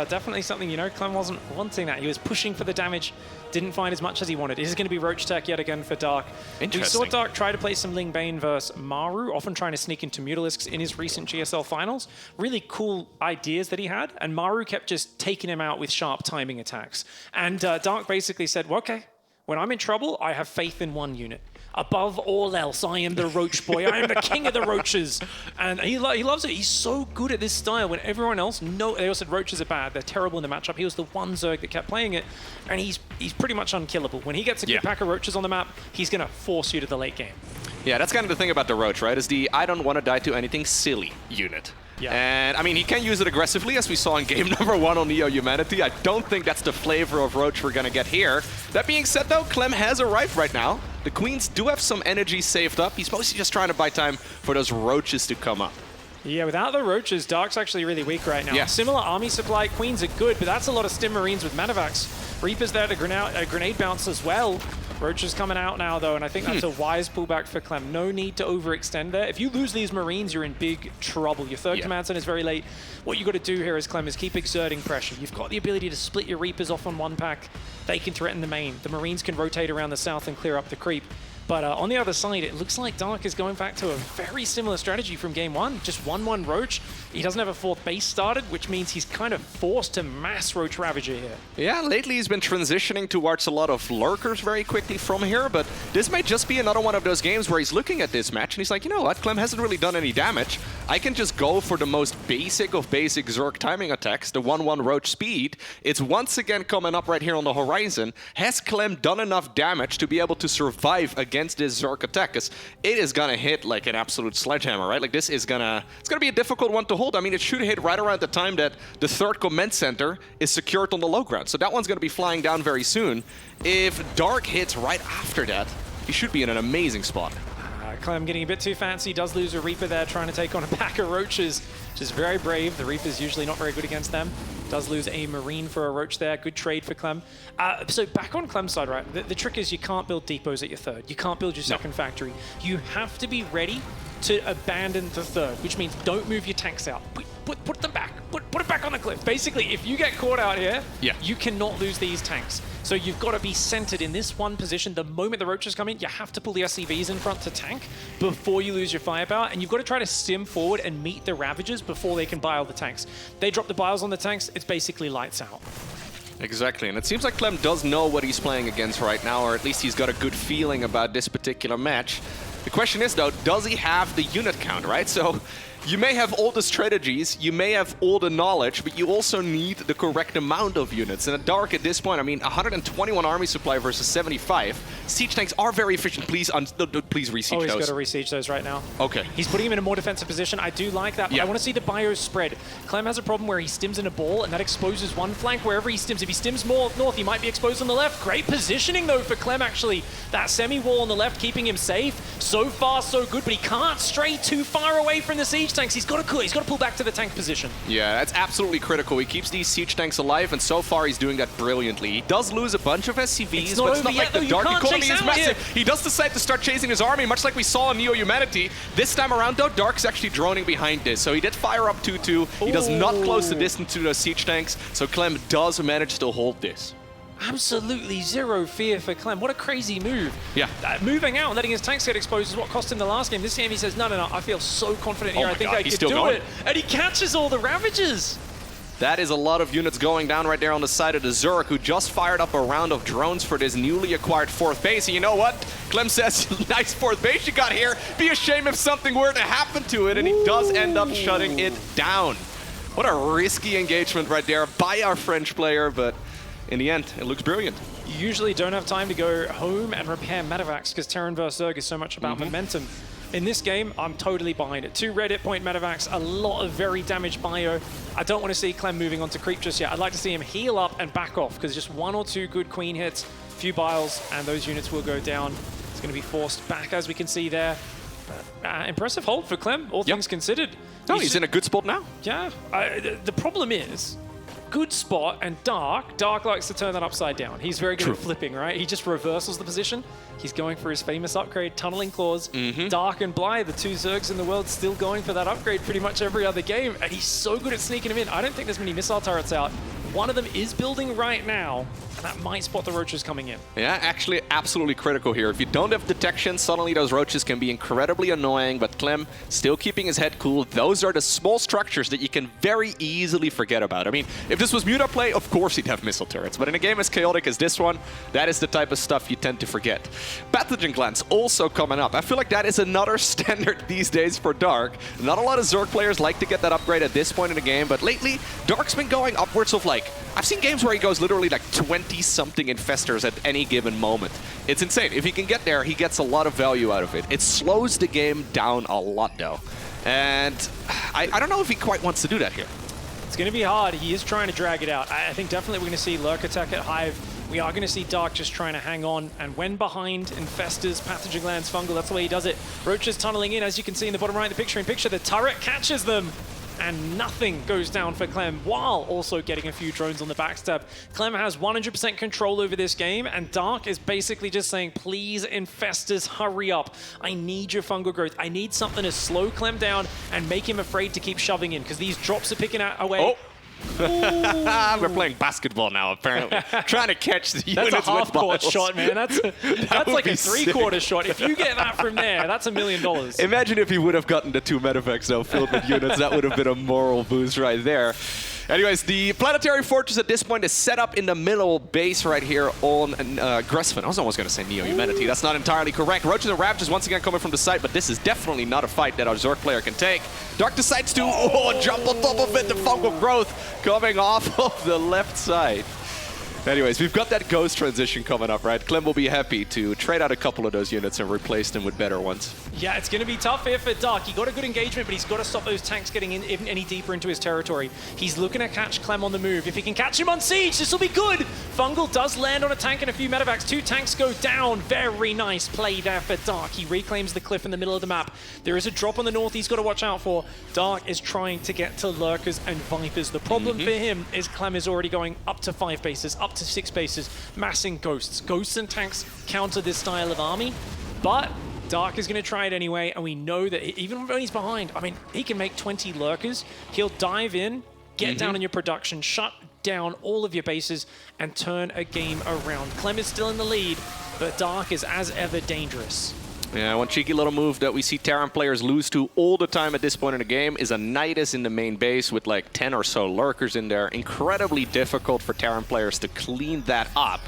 definitely something, you know, Clem wasn't wanting that. He was pushing for the damage, didn't find as much as he wanted. This is going to be Roach Tech yet again for Dark. We saw Dark try to play some Ling Bane versus Maru, often trying to sneak into Mutalisks in his recent GSL finals. Really cool ideas that he had, and Maru kept just taking him out with sharp timing attacks. And Dark basically said, well, okay, when I'm in trouble, I have faith in one unit. Above all else, I am the Roach boy. I am the king of the Roaches. And he loves it. He's so good at this style when everyone else, they all said Roaches are bad. They're terrible in the matchup. He was the one Zerg that kept playing it. And he's pretty much unkillable. When he gets a good pack of Roaches on the map, he's going to force you to the late game. Yeah, that's kind of the thing about the Roach, right? Is the I don't want to die to anything silly unit. Yeah. And, I mean, he can use it aggressively, as we saw in game number 1 on Neo Humanity. I don't think that's the flavor of Roach we're going to get here. That being said, though, Clem has arrived right now. The Queens do have some energy saved up. He's mostly just trying to buy time for those Roaches to come up. Yeah, without the Roaches, Dark's actually really weak right now. Yeah. Similar army supply, Queens are good, but that's a lot of Stim Marines with Medivacs. Reaper's there to grenade bounce as well. Roaches coming out now, though, and I think that's a wise pullback for Clem. No need to overextend there. If you lose these Marines, you're in big trouble. Your third command center is very late. What you got to do here as Clem is keep exerting pressure. You've got the ability to split your Reapers off on one pack. They can threaten the main. The Marines can rotate around the south and clear up the creep. But on the other side, it looks like Dark is going back to a very similar strategy from game 1. Just 1-1 Roach. He doesn't have a 4th base started, which means he's kind of forced to mass Roach Ravager here. Yeah, lately he's been transitioning towards a lot of lurkers very quickly from here, but this may just be another one of those games where he's looking at this match and he's like, you know what, Clem hasn't really done any damage. I can just go for the most basic of basic Zerg timing attacks, the 1-1 Roach speed. It's once again coming up right here on the horizon. Has Clem done enough damage to be able to survive against this Zerg attack? Because it is gonna hit like an absolute sledgehammer, right? Like this is gonna be a difficult one to hold. I mean, it should hit right around the time that the 3rd command center is secured on the low ground. So that one's gonna be flying down very soon. If Dark hits right after that, he should be in an amazing spot. Clem getting a bit too fancy, does lose a Reaper there, trying to take on a pack of Roaches, which is very brave. The Reaper's usually not very good against them. Does lose a Marine for a Roach there. Good trade for Clem. So back on Clem's side, right? The trick is you can't build depots at your 3rd. You can't build your 2nd factory. You have to be ready to abandon the 3rd, which means don't move your tanks out. Put them back. Put it back on the cliff. Basically, if you get caught out here, you cannot lose these tanks. So you've got to be centered in this one position. The moment the Roaches come in, you have to pull the SCVs in front to tank before you lose your firepower, and you've got to try to stim forward and meet the Ravagers before they can bile the tanks. They drop the biles on the tanks, it's basically lights out. Exactly, and it seems like Clem does know what he's playing against right now, or at least he's got a good feeling about this particular match. The question is, though, does he have the unit count, right? So you may have all the strategies, you may have all the knowledge, but you also need the correct amount of units. And at Dark at this point, I mean, 121 army supply versus 75. Siege tanks are very efficient. Please, please re-siege Oh, those. he's got to re-siege those right now. Okay. He's putting him in a more defensive position. I do like that, but Yeah. I want to see the bios spread. Clem has a problem where he stims in a ball, and that exposes one flank wherever he stims. If he stims more north, he might be exposed on the left. Great positioning, though, for Clem, actually. That semi-wall on the left, keeping him safe. So far, so good, but he can't stray too far away from the siege tanks. He's got to pull back to the tank position. Yeah, that's absolutely critical. He keeps these siege tanks alive, and so far he's doing that brilliantly. He does lose a bunch of SCVs, but it's not like the Dark economy is massive. He does decide to start chasing his army, much like we saw in Neo Humanity. This time around, though, Dark's actually droning behind this, so he did fire up 2-2. He does not close the distance to those siege tanks, so Clem does manage to hold this. Absolutely zero fear for Clem. What a crazy move. Yeah. Moving out and letting his tanks get exposed is what cost him the last game. This game he says, no, I feel so confident here. Oh my I think God, I he's can still do going. it. And he catches all the Ravagers. That is a lot of units going down right there on the side of the Zerg, who just fired up a round of drones for this newly acquired 4th base. And you know what? Clem says, nice 4th base you got here. Be a shame if something were to happen to it. And he does end up shutting it down. What a risky engagement right there by our French player, but in the end, it looks brilliant. You usually don't have time to go home and repair Medivacs because Terran vs. Zerg is so much about momentum. In this game, I'm totally behind it. 2 red hit point Medivacs, a lot of very damaged bio. I don't want to see Clem moving on to creep just yet. I'd like to see him heal up and back off because just 1 or 2 good queen hits, few biles, and those units will go down. It's going to be forced back, as we can see there. Impressive hold for Clem, all things considered. No, he's in a good spot now. Yeah. The problem is, good spot and Dark. Dark likes to turn that upside down. He's very good at flipping, right? He just reversals the position. He's going for his famous upgrade, Tunneling Claws. Dark and Bly, the 2 Zergs in the world, still going for that upgrade pretty much every other game. And he's so good at sneaking him in. I don't think there's many missile turrets out. One of them is building right now, and that might spot the roaches coming in. Yeah, actually absolutely critical here. If you don't have detection, suddenly those roaches can be incredibly annoying, but Clem still keeping his head cool. Those are the small structures that you can very easily forget about. I mean, if this was Muta play, of course he'd have missile turrets, but in a game as chaotic as this one, that is the type of stuff you tend to forget. Pathogen Glands also coming up. I feel like that is another standard these days for Dark. Not a lot of Zerg players like to get that upgrade at this point in the game, but lately, Dark's been going upwards of like, I've seen games where he goes literally like 20-something infestors at any given moment. It's insane. If he can get there, he gets a lot of value out of it. It slows the game down a lot, though. And I don't know if he quite wants to do that here. It's going to be hard. He is trying to drag it out. I think definitely we're going to see Lurk attack at Hive. We are going to see Dark just trying to hang on. And when behind infestors, Pathogen Glands, Fungal, that's the way he does it. Roaches tunneling in, as you can see in the bottom right of the picture. The turret catches them. And nothing goes down for Clem, while also getting a few drones on the backstab. Clem has 100% control over this game, and Dark is basically just saying, please, infestors, hurry up. I need your fungal growth. I need something to slow Clem down and make him afraid to keep shoving in, because these drops are picking away. Oh. We're playing basketball now, apparently. Trying to catch the units That's a half-court with shot, man. That's like a sick. three-quarter shot. If you get that from there, that's $1 million. Imagine if he would have gotten the 2 Medivacs though, filled with units. That would have been a moral boost right there. Anyways, the Planetary Fortress at this point is set up in the middle base right here on Gressfin. I was almost going to say Neo Humanity. That's not entirely correct. Roaches and Ravagers once again coming from the side, but this is definitely not a fight that our Zerg player can take. Dark decides to jump on top of it. The fungal growth coming off of the left side. Anyways, we've got that Ghost transition coming up, right? Clem will be happy to trade out a couple of those units and replace them with better ones. Yeah, it's going to be tough here for Dark. He got a good engagement, but he's got to stop those tanks getting in any deeper into his territory. He's looking to catch Clem on the move. If he can catch him on siege, this will be good. Fungal does land on a tank and a few Medivacs. 2 tanks go down. Very nice play there for Dark. He reclaims the cliff in the middle of the map. There is a drop on the north he's got to watch out for. Dark is trying to get to Lurkers and Vipers. The problem for him is Clem is already going up to 5 bases, up to 6 bases, massing Ghosts. Ghosts and tanks counter this style of army, but Dark is going to try it anyway, and we know that even when he's behind, I mean, he can make 20 Lurkers. He'll dive in, get down on your production, shut down all of your bases, and turn a game around. Clem is still in the lead, but Dark is as ever dangerous. Yeah, one cheeky little move that we see Terran players lose to all the time at this point in the game is a Nidus in the main base with like 10 or so Lurkers in there. Incredibly difficult for Terran players to clean that up.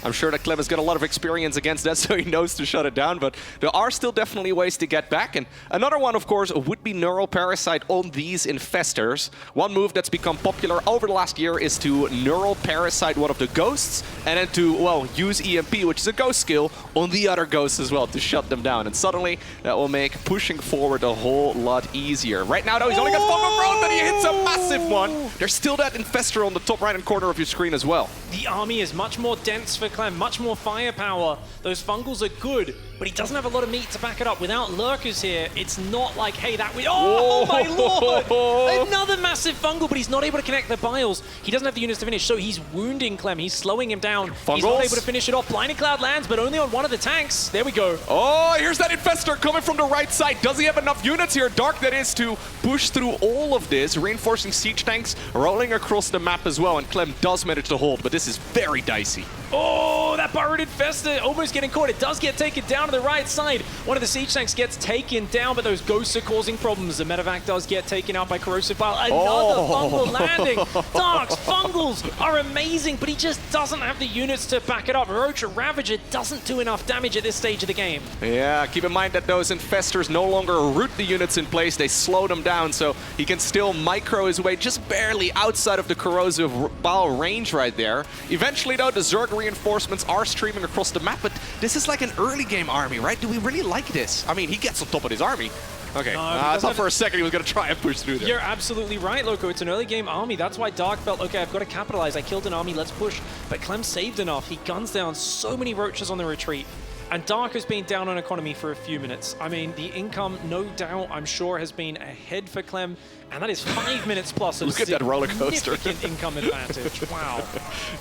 I'm sure that Clem has got a lot of experience against that, so he knows to shut it down, but there are still definitely ways to get back. And another one, of course, would be Neural Parasite on these Infestors. One move that's become popular over the last year is to Neural Parasite one of the ghosts, and then to, well, use EMP, which is a ghost skill, on the other ghosts as well to shut them down. And suddenly, that will make pushing forward a whole lot easier. Right now, though, he's only got Fungal Growth, but he hits a massive one. There's still that Infestor on the top right-hand corner of your screen as well. The army is much more dense for Clem, much more firepower. Those fungals are good, but he doesn't have a lot of meat to back it up. Without lurkers here, it's not like, hey, that we. Oh my lord! Another massive fungal, but he's not able to connect the biles. He doesn't have the units to finish, so he's wounding Clem. He's slowing him down. Fungals. He's not able to finish it off. Blinding Cloud lands, but only on one of the tanks. There we go. Oh, here's that Infestor coming from the right side. Does he have enough units here? Dark, that is, to push through all of this. Reinforcing siege tanks, rolling across the map as well, and Clem does manage to hold, but this is very dicey. Oh, that Burrowed Infestor almost getting caught. It does get taken down to the right side. One of the siege tanks gets taken down, but those ghosts are causing problems. The medevac does get taken out by Corrosive Bile. Another fungal landing. Dark's fungals are amazing, but he just doesn't have the units to back it up. Rocha Ravager doesn't do enough damage at this stage of the game. Yeah, keep in mind that those Infestors no longer root the units in place. They slow them down, so he can still micro his way just barely outside of the Corrosive Bile range right there. Eventually, though, the Zerg reinforcements are streaming across the map, but this is like an early game army, right? Do we really like this? I mean, he gets on top of his army. Okay, I thought for a second he was going to try and push through there. You're absolutely right, Loco. It's an early game army. That's why Dark felt, okay, I've got to capitalize. I killed an army, let's push. But Clem saved enough. He guns down so many roaches on the retreat. And Dark has been down on economy for a few minutes. I mean, the income, no doubt, I'm sure, has been ahead for Clem. And that is 5 minutes plus of Look at that roller coaster. significant income advantage. Wow.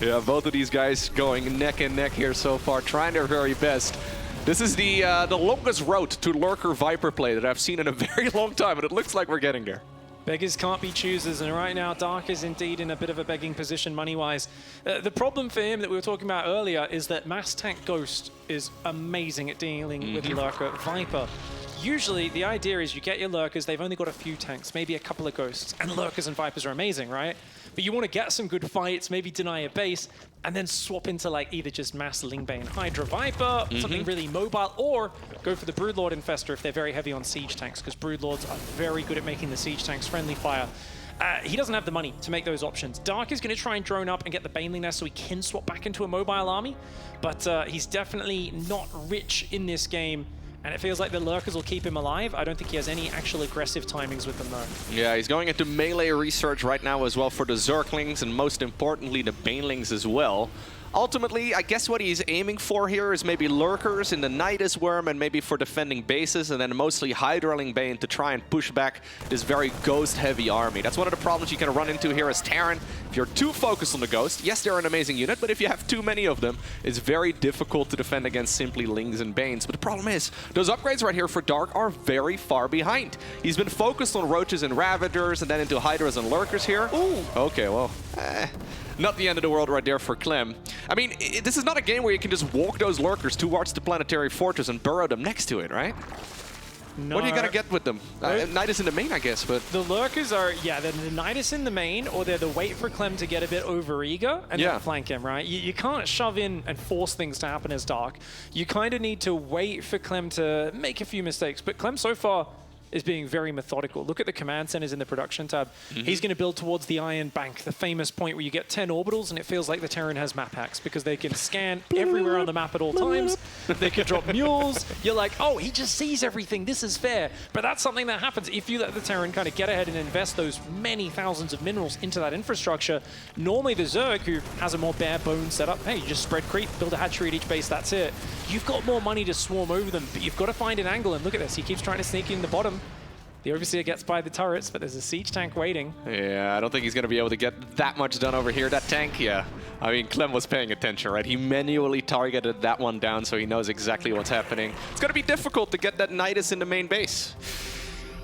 Yeah, both of these guys going neck and neck here so far, trying their very best. This is the longest road to Lurker Viper play that I've seen in a very long time, and it looks like we're getting there. Beggars can't be choosers, and right now Dark is indeed in a bit of a begging position money-wise. The problem for him that we were talking about earlier is that Mass Tank Ghost is amazing at dealing with Lurker Viper. Usually, the idea is you get your Lurkers, they've only got a few tanks, maybe a couple of Ghosts, and Lurkers and Vipers are amazing, right? But you want to get some good fights, maybe deny a base, and then swap into like either just Mass Lingbane Hydra Viper, something really mobile, or go for the Broodlord Infestor if they're very heavy on siege tanks, because Broodlords are very good at making the siege tanks friendly fire. He doesn't have the money to make those options. Dark is going to try and drone up and get the Baneling there so he can swap back into a mobile army, but he's definitely not rich in this game. And it feels like the Lurkers will keep him alive. I don't think he has any actual aggressive timings with them, though. Yeah, he's going into melee research right now as well for the Zerglings, and most importantly, the Banelings as well. Ultimately, I guess what he's aiming for here is maybe Lurkers in the Nidus Worm and maybe for defending bases, and then mostly Hydraling Bane to try and push back this very Ghost-heavy army. That's one of the problems you can run into here as Terran. If you're too focused on the Ghost, yes, they're an amazing unit, but if you have too many of them, it's very difficult to defend against simply Lings and Banes. But the problem is, those upgrades right here for Dark are very far behind. He's been focused on Roaches and Ravagers and then into Hydras and Lurkers here. Ooh. Okay, well, not the end of the world right there for Clem. I mean, this is not a game where you can just walk those Lurkers towards the Planetary Fortress and burrow them next to it, right? No. What are you going to get with them? Nidus in the main, I guess, but... The Lurkers are, yeah, they're the Nidus in the main, or they're the wait for Clem to get a bit over-eager and then flank him, right? You can't shove in and force things to happen as Dark. You kind of need to wait for Clem to make a few mistakes, but Clem so far is being very methodical. Look at the command centers in the production tab. He's going to build towards the Iron Bank, the famous point where you get 10 orbitals and it feels like the Terran has map hacks because they can scan everywhere on the map at all times. They can drop mules. You're like, oh, he just sees everything. This is fair. But that's something that happens if you let the Terran kind of get ahead and invest those many thousands of minerals into that infrastructure. Normally the Zerg, who has a more bare bones setup, hey, you just spread creep, build a hatchery at each base, that's it. You've got more money to swarm over them, but you've got to find an angle. And look at this, he keeps trying to sneak in the bottom. The Overseer gets by the turrets, but there's a siege tank waiting. Yeah, I don't think he's going to be able to get that much done over here. That tank, yeah. I mean, Clem was paying attention, right? He manually targeted that one down, so he knows exactly what's happening. It's going to be difficult to get that Nidus in the main base.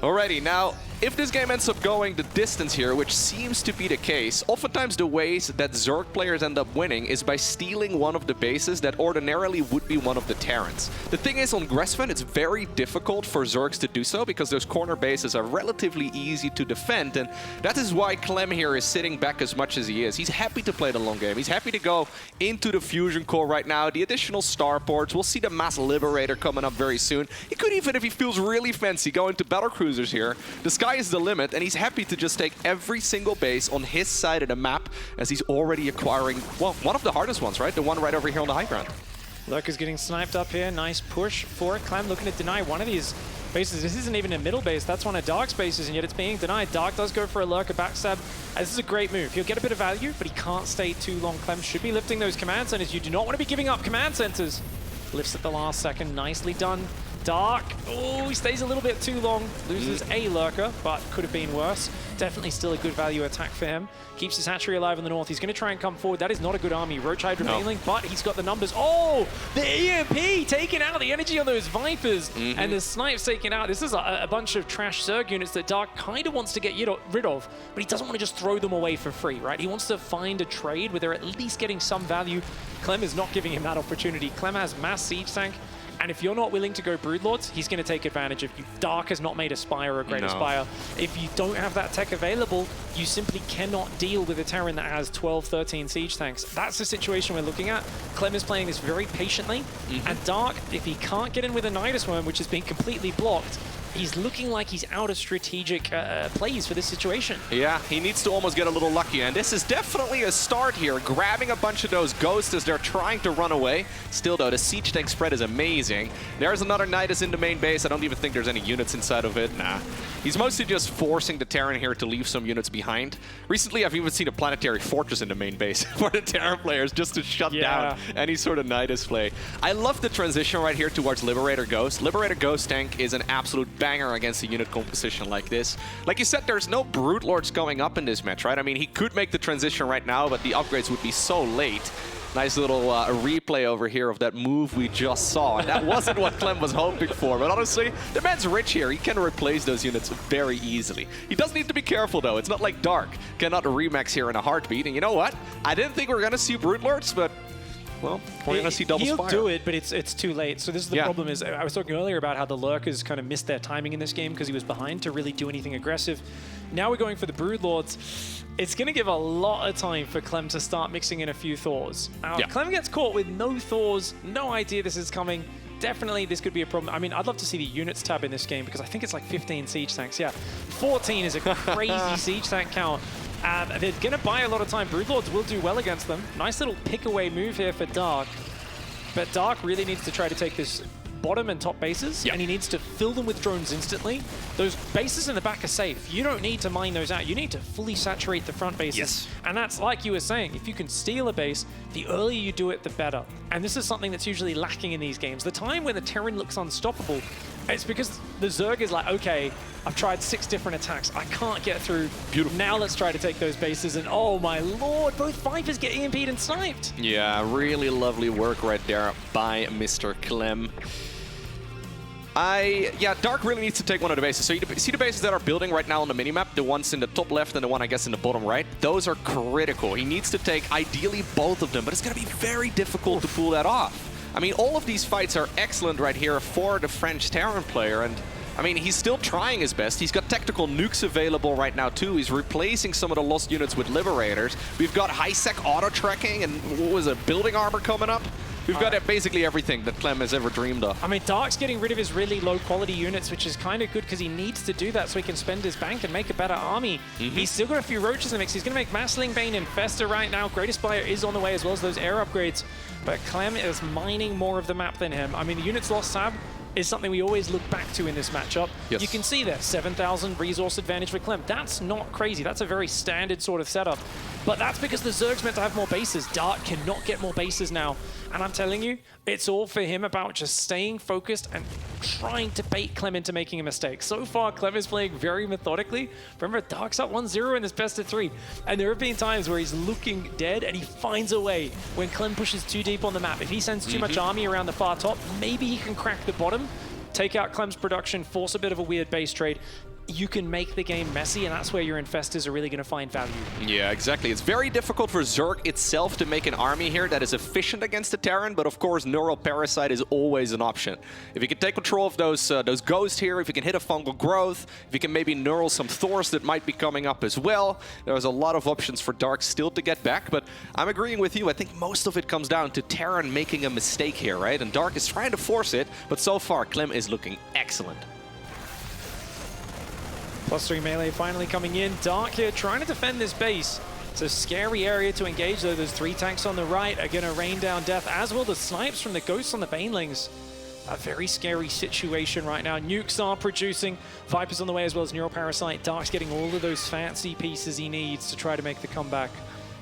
Alrighty, now, if this game ends up going the distance here, which seems to be the case, oftentimes the ways that Zerg players end up winning is by stealing one of the bases that ordinarily would be one of the Terrans. The thing is, on Gresven, it's very difficult for Zergs to do so because those corner bases are relatively easy to defend, and that is why Clem here is sitting back as much as he is. He's happy to play the long game. He's happy to go into the Fusion Core right now, the additional starports. We'll see the Mass Liberator coming up very soon. He could even, if he feels really fancy, go into Battlecruisers here. The sky is the limit, and he's happy to just take every single base on his side of the map as he's already acquiring, well, one of the hardest ones, right? The one right over here on the high ground. Lurker's getting sniped up here. Nice push for Clem, looking to deny one of these bases. This isn't even a middle base. That's one of Dark's bases, and yet it's being denied. Dark does go for a Lurker backstab. This is a great move. He'll get a bit of value, but he can't stay too long. Clem should be lifting those command centers. You do not want to be giving up command centers. Lifts at the last second. Nicely done. Dark, oh, he stays a little bit too long. Loses a Lurker, but could have been worse. Definitely still a good value attack for him. Keeps his hatchery alive in the north. He's going to try and come forward. That is not a good army. Roach Hydra mailing, but he's got the numbers. Oh, the EMP taking out the energy on those Vipers. And the Snipes taken out. This is a bunch of trash Zerg units that Dark kind of wants to get rid of, but he doesn't want to just throw them away for free, right? He wants to find a trade where they're at least getting some value. Clem is not giving him that opportunity. Clem has mass siege tank. And if you're not willing to go Broodlords, he's going to take advantage of you. Dark has not made a Spire or a Great Aspire. If you don't have that tech available, you simply cannot deal with a Terran that has 12, 13 siege tanks. That's the situation we're looking at. Clem is playing this very patiently. And Dark, if he can't get in with a Nidus Worm, which has been completely blocked, he's looking like he's out of strategic plays for this situation. Yeah, he needs to almost get a little lucky, and this is definitely a start here, grabbing a bunch of those ghosts as they're trying to run away. Still, though, the siege tank spread is amazing. There's another Nidus in the main base. I don't even think there's any units inside of it. Nah. He's mostly just forcing the Terran here to leave some units behind. Recently, I've even seen a planetary fortress in the main base for the Terran players just to shut down any sort of Nidus play. I love the transition right here towards Liberator Ghost. Liberator Ghost tank is an absolute banger against a unit composition like this. Like you said, there's no Broodlords going up in this match, right? I mean, he could make the transition right now, but the upgrades would be so late. Nice little replay over here of that move we just saw. And that wasn't what Clem was hoping for. But honestly, the man's rich here. He can replace those units very easily. He does need to be careful, though. It's not like Dark cannot remax here in a heartbeat. And you know what? I didn't think we were going to see Broodlords, but well, we're going to see double Spire. He'll do it, but it's too late. So this is the problem is, I was talking earlier about how the Lurkers kind of missed their timing in this game because he was behind to really do anything aggressive. Now we're going for the Broodlords. It's going to give a lot of time for Clem to start mixing in a few Thors. Now, Clem gets caught with no Thors, no idea this is coming. Definitely, this could be a problem. I mean, I'd love to see the units tab in this game because I think it's like 15 siege tanks. Yeah, 14 is a crazy siege tank count. They're going to buy a lot of time. Broodlords will do well against them. Nice little pick-away move here for Dark. But Dark really needs to try to take this bottom and top bases, and he needs to fill them with drones instantly. Those bases in the back are safe. You don't need to mine those out. You need to fully saturate the front bases. And that's like you were saying, if you can steal a base, the earlier you do it, the better. And this is something that's usually lacking in these games. The time when the Terran looks unstoppable, it's because the Zerg is like, okay, I've tried 6 different attacks. I can't get through. Beautiful. Now let's try to take those bases. And oh my lord, both Vipers get EMP'd and sniped. Yeah, really lovely work right there by Mr. Clem. Dark really needs to take one of the bases. So you see the bases that are building right now on the minimap, the ones in the top left and the one, I guess, in the bottom right? Those are critical. He needs to take, ideally, both of them, but it's going to be very difficult to pull that off. I mean, all of these fights are excellent right here for the French Terran player, and I mean, he's still trying his best. He's got tactical nukes available right now, too. He's replacing some of the lost units with Liberators. We've got high-sec auto-tracking and, what was it, building armor coming up? We've got basically everything that Clem has ever dreamed of. I mean, Dark's getting rid of his really low-quality units, which is kind of good because he needs to do that so he can spend his bank and make a better army. He's still got a few Roaches in the mix. He's going to make Massling Bane and Fester right now. Great Aspire is on the way, as well as those air upgrades. But Clem is mining more of the map than him. I mean, the units lost Sab is something we always look back to in this matchup. You can see there, 7,000 resource advantage for Clem. That's not crazy. That's a very standard sort of setup. But that's because the Zerg's meant to have more bases. Dark cannot get more bases now. And I'm telling you, it's all for him about just staying focused and trying to bait Clem into making a mistake. So far, Clem is playing very methodically. Remember, Dark's up 1-0 in this best of 3. And there have been times where he's looking dead and he finds a way when Clem pushes too deep on the map. If he sends too much army around the far top, maybe he can crack the bottom, take out Clem's production, force a bit of a weird base trade. you can make the game messy, and that's where your Infestors are really going to find value. Yeah, exactly. It's very difficult for Zerg itself to make an army here that is efficient against the Terran, but of course, Neural Parasite is always an option. If you can take control of those ghosts here, if you can hit a fungal growth, if you can maybe neural some Thors that might be coming up as well, there's a lot of options for Dark still to get back, but I'm agreeing with you. I think most of it comes down to Terran making a mistake here, right? And Dark is trying to force it, but so far, Clem is looking excellent. +3 melee finally coming in. Dark here trying to defend this base. It's a scary area to engage, though. Those 3 tanks on the right are going to rain down death, as will the snipes from the ghosts on the banelings. A very scary situation right now. Nukes are producing. Viper's on the way as well as Neural Parasite. Dark's getting all of those fancy pieces he needs to try to make the comeback.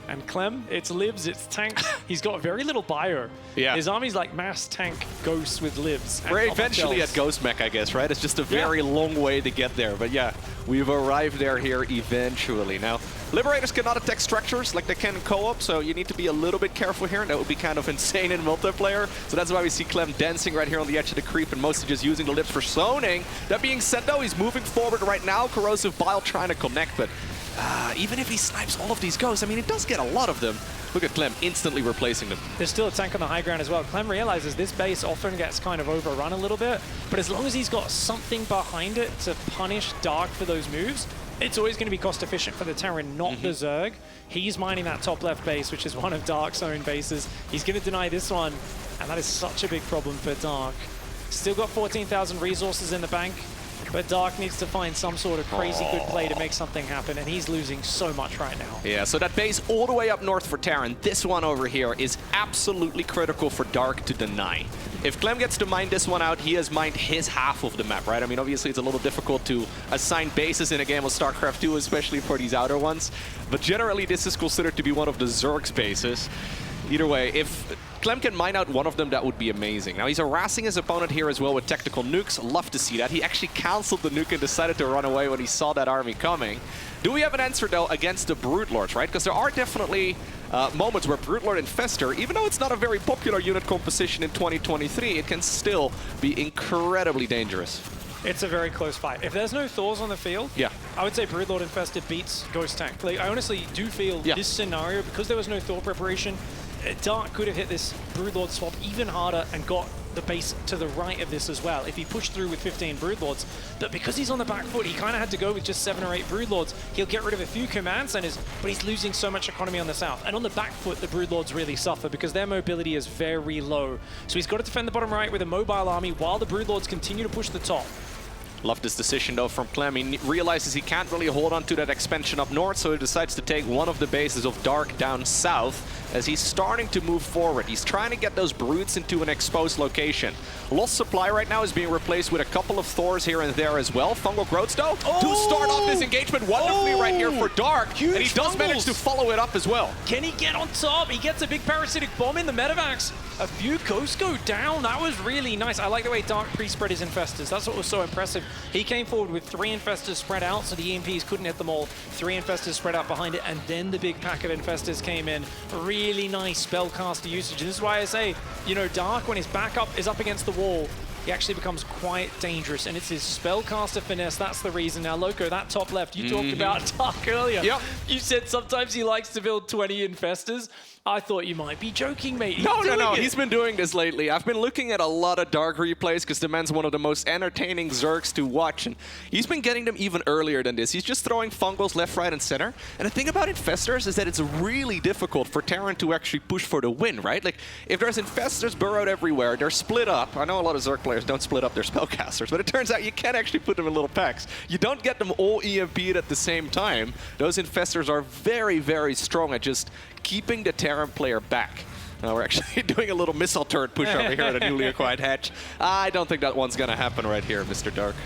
And Clem, it's Livs, it's tanks. He's got very little bio. Yeah. His army's like mass tank ghosts with Livs. We're eventually at Ghost Mech, I guess, right? It's just a very long way to get there. But yeah, we've arrived there here eventually. Now, Liberators cannot attack structures like they can in co-op, so you need to be a little bit careful here. And that would be kind of insane in multiplayer. So that's why we see Clem dancing right here on the edge of the creep and mostly just using the lips for zoning. That being said, though, he's moving forward right now. Corrosive Bile trying to connect, but even if he snipes all of these ghosts, I mean, it does get a lot of them. Look at Clem instantly replacing them. There's still a tank on the high ground as well. Clem realizes this base often gets kind of overrun a little bit, but as long as he's got something behind it to punish Dark for those moves, it's always going to be cost efficient for the Terran, not the Zerg. He's mining that top left base, which is one of Dark's own bases. He's going to deny this one, and that is such a big problem for Dark. Still got 14,000 resources in the bank, but Dark needs to find some sort of crazy good play to make something happen, and he's losing so much right now. Yeah, so that base all the way up north for Terran, this one over here is absolutely critical for Dark to deny. If Clem gets to mine this one out, he has mined his half of the map, right? I mean, obviously it's a little difficult to assign bases in a game of StarCraft 2, especially for these outer ones, but generally this is considered to be one of the Zerg's bases. Either way, if Clem can mine out one of them, that would be amazing. Now, he's harassing his opponent here as well with tactical nukes. Love to see that. He actually canceled the nuke and decided to run away when he saw that army coming. Do we have an answer, though, against the Broodlords, right? Because there are definitely moments where Broodlord Infestor, even though it's not a very popular unit composition in 2023, it can still be incredibly dangerous. It's a very close fight. If there's no Thors on the field, yeah, I would say Broodlord Infestor beats Ghost Tank. Like, I honestly do feel this scenario, because there was no Thor preparation, Dark could have hit this Broodlord swap even harder and got the base to the right of this as well if he pushed through with 15 Broodlords. But because he's on the back foot, he kind of had to go with just 7 or 8 Broodlords. He'll get rid of a few command centers, but he's losing so much economy on the south. And on the back foot, the Broodlords really suffer because their mobility is very low. So he's got to defend the bottom right with a mobile army while the Broodlords continue to push the top. Love this decision, though, from Clem. He realizes he can't really hold on to that expansion up north, so he decides to take one of the bases of Dark down south as he's starting to move forward. He's trying to get those brutes into an exposed location. Lost supply right now is being replaced with a couple of Thors here and there as well. Fungal growths, though, to start off this engagement wonderfully right here for Dark. Huge and he does manage to follow it up as well. Can he get on top? He gets a big parasitic bomb in the medevacs. A few ghosts go down. That was really nice. I like the way Dark pre-spread his Infestors. That's what was so impressive. He came forward with 3 Infestors spread out, so the EMPs couldn't hit them all. 3 Infestors spread out behind it, and then the big pack of Infestors came in. Really nice spellcaster usage. And this is why I say, you know, Dark, when his backup is up against the wall, he actually becomes quite dangerous, and it's his spellcaster finesse. That's the reason. Now, Loco, that top left, you talked about Dark earlier. Yep. You said sometimes he likes to build 20 Infestors. I thought you might be joking, mate. No. He's been doing this lately. I've been looking at a lot of Dark replays because the man's one of the most entertaining Zergs to watch, and he's been getting them even earlier than this. He's just throwing fungals left, right, and center. And the thing about Infestors is that it's really difficult for Terran to actually push for the win, right? Like, if there's Infestors burrowed everywhere, they're split up. I know a lot of Zerg players don't split up their spellcasters, but it turns out you can actually put them in little packs. You don't get them all EMP'd at the same time. Those Infestors are very, very strong at just keeping the Terran player back. We're actually doing a little missile turret push over here at a newly acquired hatch. I don't think that one's going to happen right here, Mr. Dark.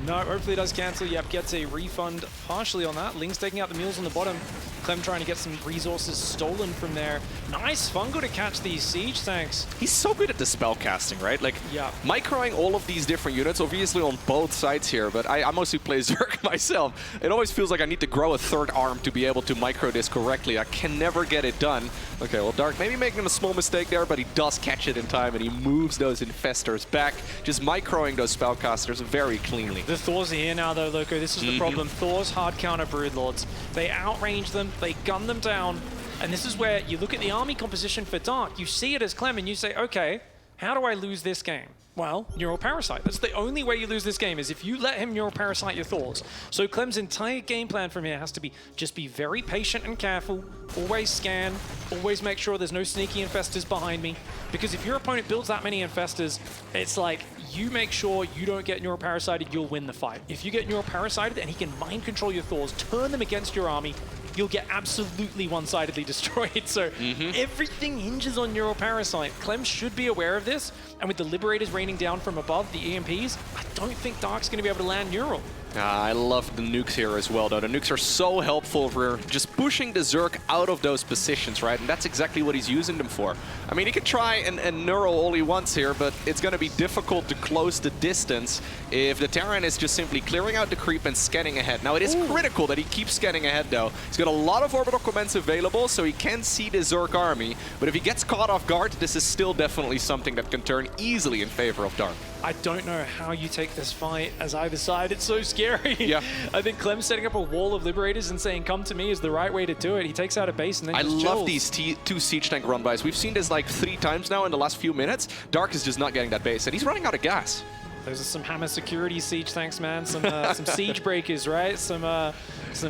No, hopefully it does cancel. Yep, gets a refund partially on that. Link's taking out the mules on the bottom. Clem trying to get some resources stolen from there. Nice fungal to catch these siege tanks. He's so good at the spell casting, right? Like, yeah, microing all of these different units, obviously on both sides here, but I mostly play Zerg myself. It always feels like I need to grow a third arm to be able to micro this correctly. I can never get it done. Okay, well, Dark maybe making a small mistake there, but he does catch it in time, and he moves those Infestors back, just microing those spellcasters very cleanly. The Thors are here now, though, Loco. This is the problem. Thors hard counter Broodlords. They outrange them, they gun them down, and this is where you look at the army composition for Dark. You see it as Clem, and you say, okay, how do I lose this game? Well, Neural Parasite. That's the only way you lose this game, is if you let him Neural Parasite your Thors. So Clem's entire game plan from here has to be just be very patient and careful, always scan, always make sure there's no sneaky infestors behind me. Because if your opponent builds that many infestors, it's like you make sure you don't get Neural Parasited, you'll win the fight. If you get Neural Parasited and he can mind control your Thors, turn them against your army, you'll get absolutely one-sidedly destroyed. So everything hinges on Neural Parasite. Clem should be aware of this, and with the Liberators raining down from above, the EMPs, I don't think Dark's going to be able to land Neural. I love the nukes here as well, though. The nukes are so helpful for just pushing the Zerg out of those positions, right? And that's exactly what he's using them for. I mean, he can try and neural all he wants here, but it's going to be difficult to close the distance if the Terran is just simply clearing out the creep and scanning ahead. Now, it is critical that he keeps scanning ahead, though. He's got a lot of orbital comments available, so he can see the Zerg army. But if he gets caught off guard, this is still definitely something that can turn easily in favor of Dark. I don't know how you take this fight as either side. It's so scary. Yeah. I think Clem setting up a wall of Liberators and saying, come to me, is the right way to do it. He takes out a base and then I just love chills. these two siege tank run-bys. We've seen this like 3 times now in the last few minutes. Dark is just not getting that base, and he's running out of gas. Those are some Hammer security siege tanks, man. Some siege breakers, right? Some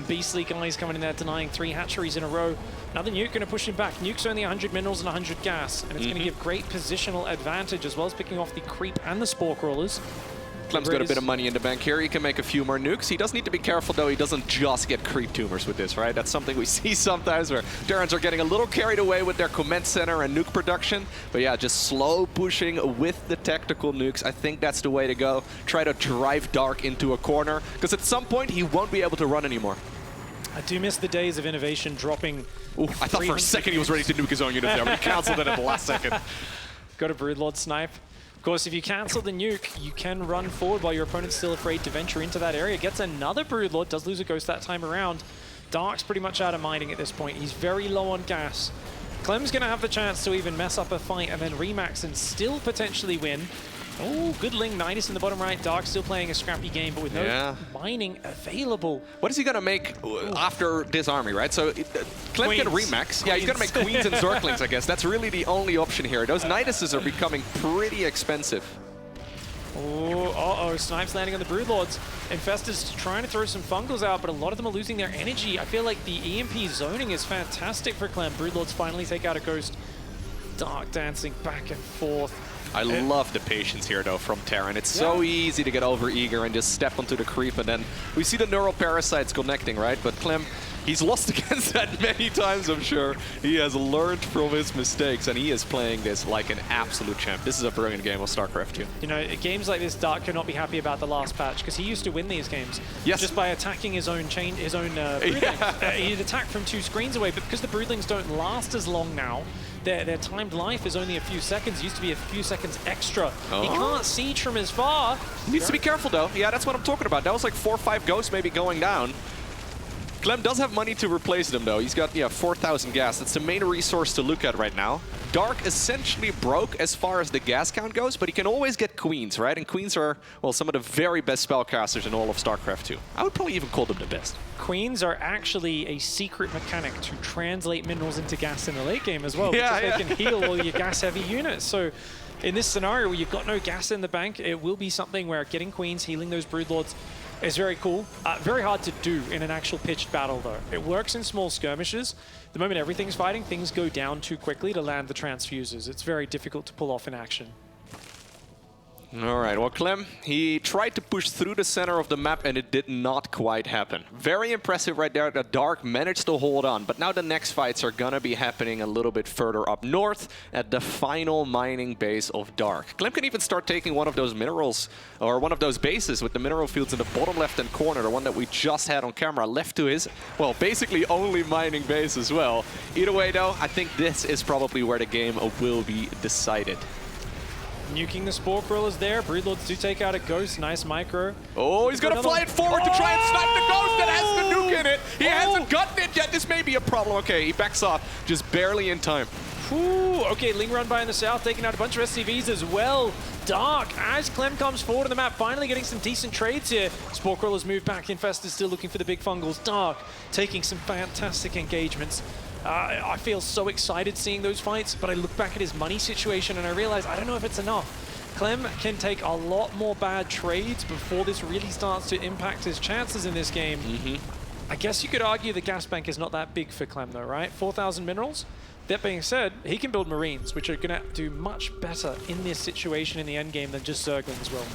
beastly guys coming in there denying 3 hatcheries in a row. Another nuke going to push him back. Nuke's only 100 minerals and 100 gas, and it's going to give great positional advantage as well as picking off the creep and the spore crawlers. Clem's got a bit of money in the bank here. He can make a few more nukes. He does need to be careful, though. He doesn't just get creep tumors with this, right? That's something we see sometimes where Terrans are getting a little carried away with their command center and nuke production. But yeah, just slow pushing with the tactical nukes. I think that's the way to go. Try to drive Dark into a corner, because at some point he won't be able to run anymore. I do miss the days of innovation dropping. Ooh, I thought for a second he was ready to nuke his own unit there, but he canceled it at the last second. Got a Broodlord snipe. Of course, if you cancel the nuke, you can run forward while your opponent's still afraid to venture into that area. Gets another Broodlord, does lose a ghost that time around. Dark's pretty much out of mining at this point. He's very low on gas. Clem's going to have the chance to even mess up a fight and then remax and still potentially win. Oh, good Ling Nidus in the bottom right. Dark still playing a scrappy game, but with no mining available. What is he going to make after this army, right? So Clem can remax. Yeah, he's going to make Queens and Zerglings, I guess. That's really the only option here. Those Niduses are becoming pretty expensive. Oh, uh-oh, snipes landing on the Broodlords. Infestors trying to throw some fungals out, but a lot of them are losing their energy. I feel like the EMP zoning is fantastic for Clem. Broodlords finally take out a ghost. Dark dancing back and forth. I love the patience here, though, from Terran. It's so easy to get over-eager and just step onto the creep, and then we see the neural parasites connecting, right? But Clem, he's lost against that many times, I'm sure. He has learned from his mistakes, and he is playing this like an absolute champ. This is a brilliant game of StarCraft 2. You know, games like this, Dark cannot be happy about the last patch, because he used to win these games just by attacking his own broodlings. He'd attack from 2 screens away, but because the broodlings don't last as long now, their timed life is only a few seconds. Used to be a few seconds extra. He can't siege from as far. Needs to be careful, though. Yeah, that's what I'm talking about. That was like 4 or 5 ghosts maybe going down. Clem does have money to replace them, though. He's got, 4,000 gas. That's the main resource to look at right now. Dark essentially broke as far as the gas count goes, but he can always get Queens, right? And Queens are, well, some of the very best spellcasters in all of StarCraft 2. I would probably even call them the best. Queens are actually a secret mechanic to translate minerals into gas in the late game as well, because they can heal all your gas-heavy units. So in this scenario where you've got no gas in the bank, it will be something where getting Queens, healing those Broodlords, is very cool. Very hard to do in an actual pitched battle, though. It works in small skirmishes. The moment everything's fighting, things go down too quickly to land the transfuses. It's very difficult to pull off in action. All right, well, Clem, he tried to push through the center of the map, and it did not quite happen. Very impressive right there that Dark managed to hold on, but now the next fights are gonna be happening a little bit further up north at the final mining base of Dark. Clem can even start taking one of those minerals, or one of those bases with the mineral fields in the bottom left-hand corner, the one that we just had on camera, left to his, well, basically only mining base as well. Either way, though, I think this is probably where the game will be decided. Nuking the Spore Crawlers there. Broodlords do take out a ghost. Nice micro. Oh, he's going to fly it forward to try and snipe the ghost that has the nuke in it. He hasn't gotten it yet. This may be a problem. Okay, he backs off just barely in time. Ooh, okay, Ling Run by in the south, taking out a bunch of SCVs as well. Dark, as Clem comes forward on the map, finally getting some decent trades here. Spore Crawler's moved back, Infestor's still looking for the big fungals. Dark taking some fantastic engagements. I feel so excited seeing those fights, but I look back at his money situation and I realize I don't know if it's enough. Clem can take a lot more bad trades before this really starts to impact his chances in this game. I guess you could argue the gas bank is not that big for Clem though, right? 4,000 minerals? That being said, he can build Marines, which are going to do much better in this situation in the endgame than just Zerglings will.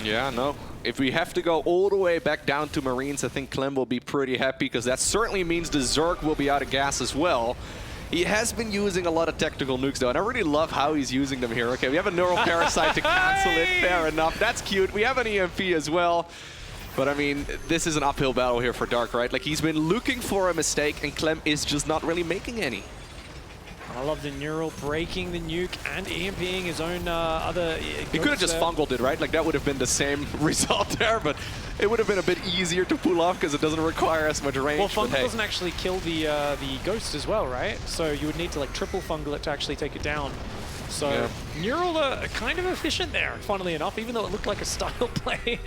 Yeah, no. If we have to go all the way back down to Marines, I think Clem will be pretty happy, because that certainly means the Zerg will be out of gas as well. He has been using a lot of tactical nukes, though, and I really love how he's using them here. Okay, we have a Neural Parasite to cancel it. Fair enough. That's cute. We have an EMP as well. But, I mean, this is an uphill battle here for Dark, right? Like, he's been looking for a mistake, and Clem is just not really making any. I love the Neural breaking the nuke and EMPing his own other... He could have just fungled it, right? Like, that would have been the same result there, but it would have been a bit easier to pull off because it doesn't require as much range. Well, fungal doesn't actually kill the ghost as well, right? So you would need to, like, triple fungal it to actually take it down. So yeah. Neural are kind of efficient there, funnily enough, even though it looked like a style play.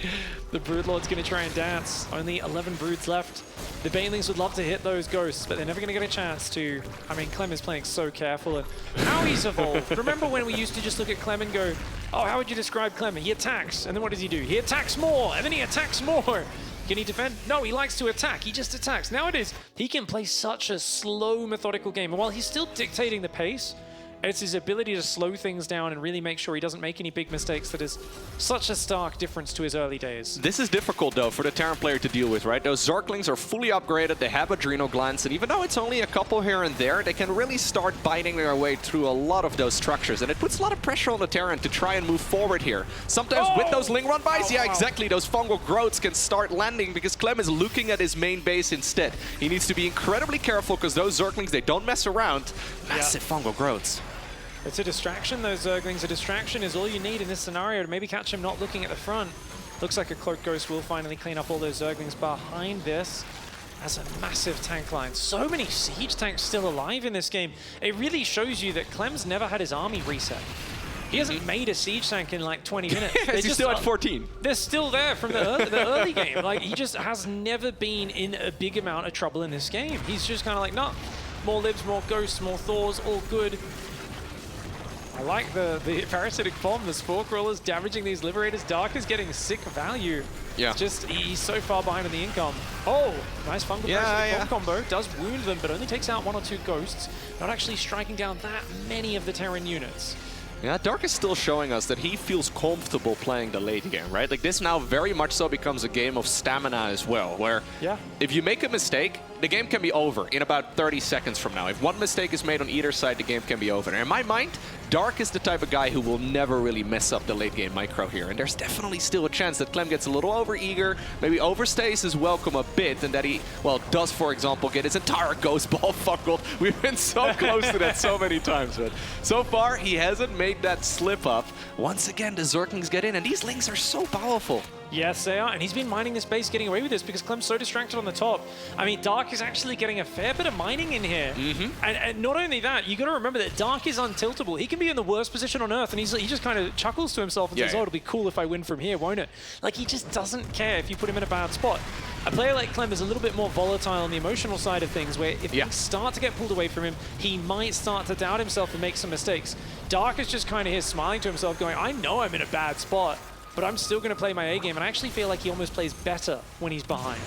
The Broodlord's going to try and dance. Only 11 Broods left. The Banelings would love to hit those ghosts, but they're never going to get a chance to. I mean, Clem is playing so careful, and how he's evolved. Remember when we used to just look at Clem and go, oh, how would you describe Clem? He attacks, and then what does he do? He attacks more, and then he attacks more. Can he defend? No, he likes to attack. He just attacks. Nowadays, he can play such a slow, methodical game, and while he's still dictating the pace, it's his ability to slow things down and really make sure he doesn't make any big mistakes that is such a stark difference to his early days. This is difficult, though, for the Terran player to deal with, right? Those Zerglings are fully upgraded, they have Adrenal Glands, and even though it's only a couple here and there, they can really start biting their way through a lot of those structures, and it puts a lot of pressure on the Terran to try and move forward here. Sometimes with those Ling Run bys, exactly, those fungal growths can start landing because Clem is looking at his main base instead. He needs to be incredibly careful because those Zerglings, they don't mess around. Massive fungal growths. It's a distraction, those Zerglings. A distraction is all you need in this scenario to maybe catch him not looking at the front. Looks like a Cloak Ghost will finally clean up all those Zerglings behind this. That's a massive tank line. So many siege tanks still alive in this game. It really shows you that Clem's never had his army reset. He hasn't made a siege tank in like 20 minutes. He's still at 14. They're still there from the early game. Like, he just has never been in a big amount of trouble in this game. He's just kind of like, no, more libs, more ghosts, more Thors, all good. I like the parasitic bomb, the Spore Crawlers damaging these Liberators. Dark is getting sick value. Yeah. It's just, he's so far behind on the income. Oh, nice fungal parasitic bomb combo. Does wound them, but only takes out 1 or 2 ghosts. Not actually striking down that many of the Terran units. Yeah, Dark is still showing us that he feels comfortable playing the late game, right? Like, this now very much so becomes a game of stamina as well, where if you make a mistake, the game can be over in about 30 seconds from now. If one mistake is made on either side, the game can be over. And in my mind, Dark is the type of guy who will never really mess up the late game micro here. And there's definitely still a chance that Clem gets a little over-eager, maybe overstays his welcome a bit, and that he, well, does, for example, get his entire Ghost Ball fungled. We've been so close to that so many times, but so far, he hasn't made that slip up. Once again, the Zerglings get in, and these Lings are so powerful. Yes, they are, and he's been mining this base, getting away with this because Clem's so distracted on the top. I mean, Dark is actually getting a fair bit of mining in here. And not only that, you got to remember that Dark is untiltable. He can be in the worst position on Earth, and he just kind of chuckles to himself and says, oh, it'll be cool if I win from here, won't it? Like, he just doesn't care if you put him in a bad spot. A player like Clem is a little bit more volatile on the emotional side of things, where if things start to get pulled away from him, he might start to doubt himself and make some mistakes. Dark is just kind of here smiling to himself, going, I know I'm in a bad spot, but I'm still going to play my A game, and I actually feel like he almost plays better when he's behind.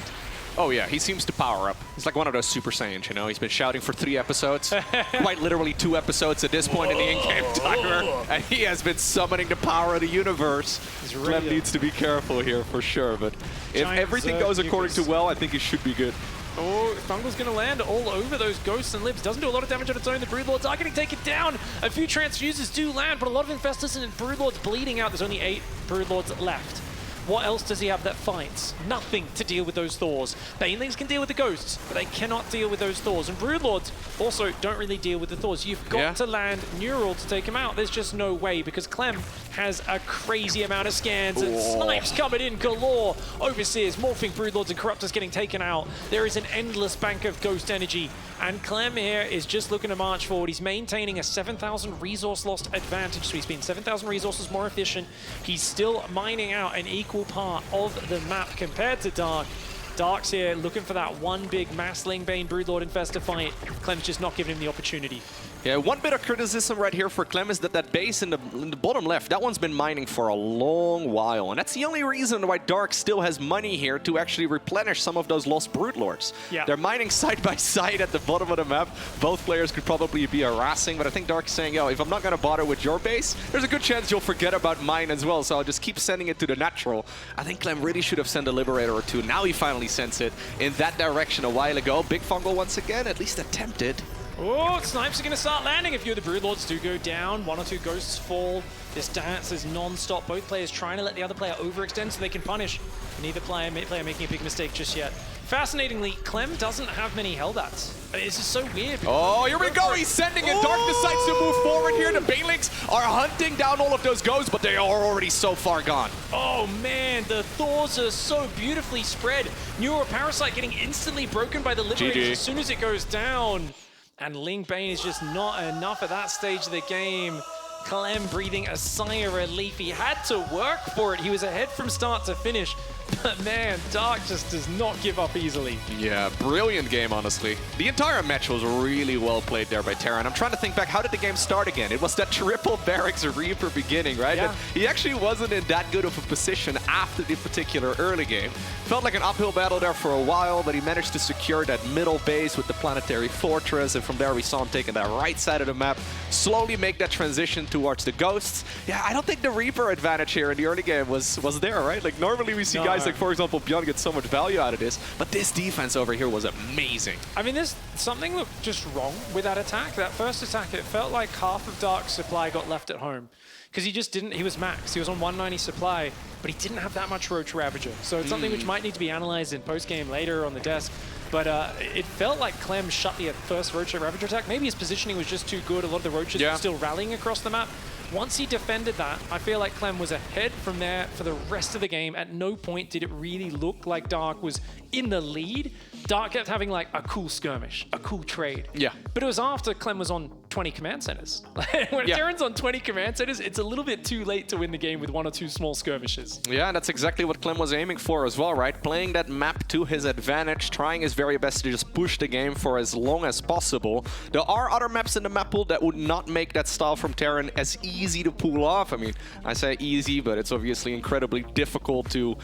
Oh yeah, he seems to power up. He's like one of those Super Saiyans, you know? He's been shouting for 3 episodes, quite literally 2 episodes at this point in the in-game timer, and he has been summoning the power of the universe. Clem needs to be careful here for sure, but if everything goes according to well, I think he should be good. Oh, Fungal's going to land all over those ghosts and libs. Doesn't do a lot of damage on its own. The Broodlords are getting taken down. A few transfuses do land, but a lot of Infestors and Broodlords bleeding out. There's only 8 Broodlords left. What else does he have that fights? Nothing to deal with those Thors. Banelings can deal with the Ghosts, but they cannot deal with those Thors. And Broodlords also don't really deal with the Thors. You've got to land Neural to take him out. There's just no way, because Clem has a crazy amount of scans and snipes coming in galore. Overseers, Morphing Broodlords and Corruptors getting taken out. There is an endless bank of Ghost energy, and Clem here is just looking to march forward. He's maintaining a 7,000 resource lost advantage, so he's been 7,000 resources more efficient. He's still mining out an equal part of the map compared to Dark. Dark's here looking for that one big Massling Bane Broodlord Infestor fight. Clem's just not giving him the opportunity. Yeah, one bit of criticism right here for Clem is that that base in the bottom left, that one's been mining for a long while. And that's the only reason why Dark still has money here to actually replenish some of those lost Broodlords. Yeah. They're mining side by side at the bottom of the map. Both players could probably be harassing, but I think Dark's saying, yo, if I'm not going to bother with your base, there's a good chance you'll forget about mine as well. So I'll just keep sending it to the natural. I think Clem really should have sent a Liberator or two. Now he finally sends it in that direction a while ago. Big Fungal once again, at least attempted. Oh, snipes are going to start landing. A few of the Broodlords do go down. One or two Ghosts fall. This dance is non-stop. Both players trying to let the other player overextend so they can punish. Neither player making a big mistake just yet. Fascinatingly, Clem doesn't have many Hellbats. This is so weird. Oh, here we go. He's sending it. Dark decides to move forward here. The Banelings are hunting down all of those Ghosts, but they are already so far gone. Oh, man. The Thors are so beautifully spread. Neuroparasite getting instantly broken by the Liberators as soon as it goes down. And Ling Bane is just not enough at that stage of the game. Clem breathing a sigh of relief. He had to work for it. He was ahead from start to finish. But man, Dark just does not give up easily. Yeah, brilliant game, honestly. The entire match was really well played there by Terran. I'm trying to think back, how did the game start again? It was that triple Barracks Reaper beginning, right? Yeah. And he actually wasn't in that good of a position after the particular early game. Felt like an uphill battle there for a while, but he managed to secure that middle base with the Planetary Fortress, and from there we saw him taking that right side of the map, slowly make that transition towards the Ghosts. Yeah, I don't think the Reaper advantage here in the early game was there, right? Like normally we see guys like, for example, Beyond get so much value out of this, but this defense over here was amazing. I mean, there's something looked just wrong with that attack. That first attack, it felt like half of Dark's supply got left at home. Because he just didn't, he was max, he was on 190 supply, but he didn't have that much Roach Ravager. So it's something which might need to be analyzed in post-game later on the desk. But it felt like Clem shut the first Roach Ravager attack. Maybe his positioning was just too good. A lot of the Roaches were still rallying across the map. Once he defended that, I feel like Clem was ahead from there for the rest of the game. At no point did it really look like Dark was in the lead. Dark kept having like a cool skirmish, a cool trade. Yeah. But it was after Clem was on 20 command centers. When Terran's on 20 command centers, it's a little bit too late to win the game with one or two small skirmishes. Yeah, and that's exactly what Clem was aiming for as well, right? Playing that map to his advantage, trying his very best to just push the game for as long as possible. There are other maps in the map pool that would not make that style from Terran as easy to pull off. I mean, I say easy, but it's obviously incredibly difficult to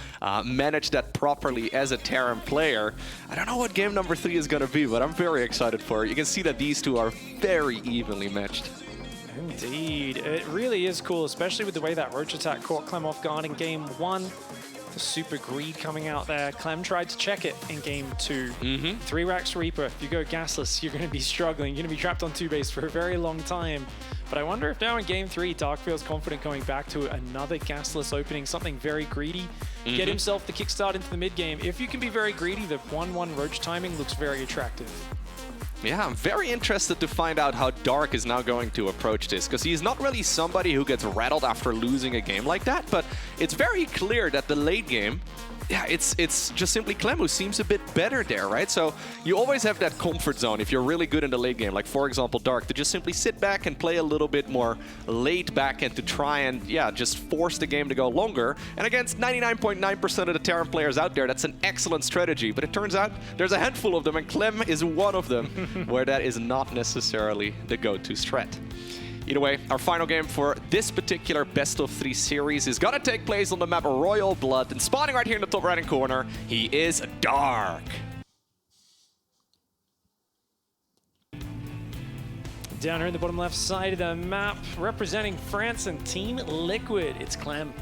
manage that properly as a Terran player. I don't know what game number 3 is going to be, but I'm very excited for it. You can see that these two are very evenly matched. Indeed. It really is cool, especially with the way that Roach attack caught Clem off guard in game 1. The super greed coming out there. Clem tried to check it in game 2. 3 racks Reaper. If you go gasless, you're going to be struggling. You're going to be trapped on 2 base for a very long time. But I wonder if now in game 3, Dark feels confident going back to another gasless opening, something very greedy. Get himself the kickstart into the mid game. If you can be very greedy, the 1-1 Roach timing looks very attractive. Yeah, I'm very interested to find out how Dark is now going to approach this, because he's not really somebody who gets rattled after losing a game like that, but it's very clear that the late game, yeah, it's just simply Clem who seems a bit better there, right? So you always have that comfort zone if you're really good in the late game, like for example Dark, to just simply sit back and play a little bit more laid back and to try and, yeah, just force the game to go longer. And against 99.9% of the Terran players out there, that's an excellent strategy. But it turns out there's a handful of them, and Clem is one of them, where that is not necessarily the go-to strat. Either way, our final game for this particular best of 3 series is gonna take place on the map Royal Blood, and spawning right here in the top right-hand corner, he is Dark. Down here in the bottom left side of the map, representing France and Team Liquid, it's Clem.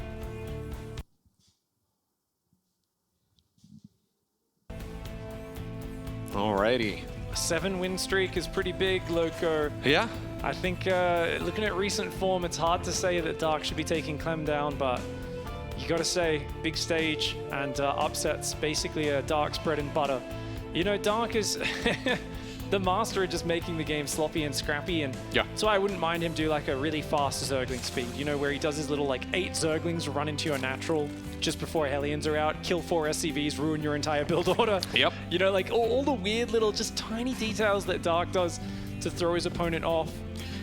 Alrighty. A 7-win streak is pretty big, Loco. Yeah? I think looking at recent form, it's hard to say that Dark should be taking Clem down, but you got to say, big stage and upsets basically a Dark's bread and butter. You know, Dark is the master of just making the game sloppy and scrappy, and so I wouldn't mind him do like a really fast Zergling speed, you know, where he does his little like 8 Zerglings run into your natural just before Hellions are out, kill 4 SCVs, ruin your entire build order. Yep. You know, like all the weird little just tiny details that Dark does to throw his opponent off.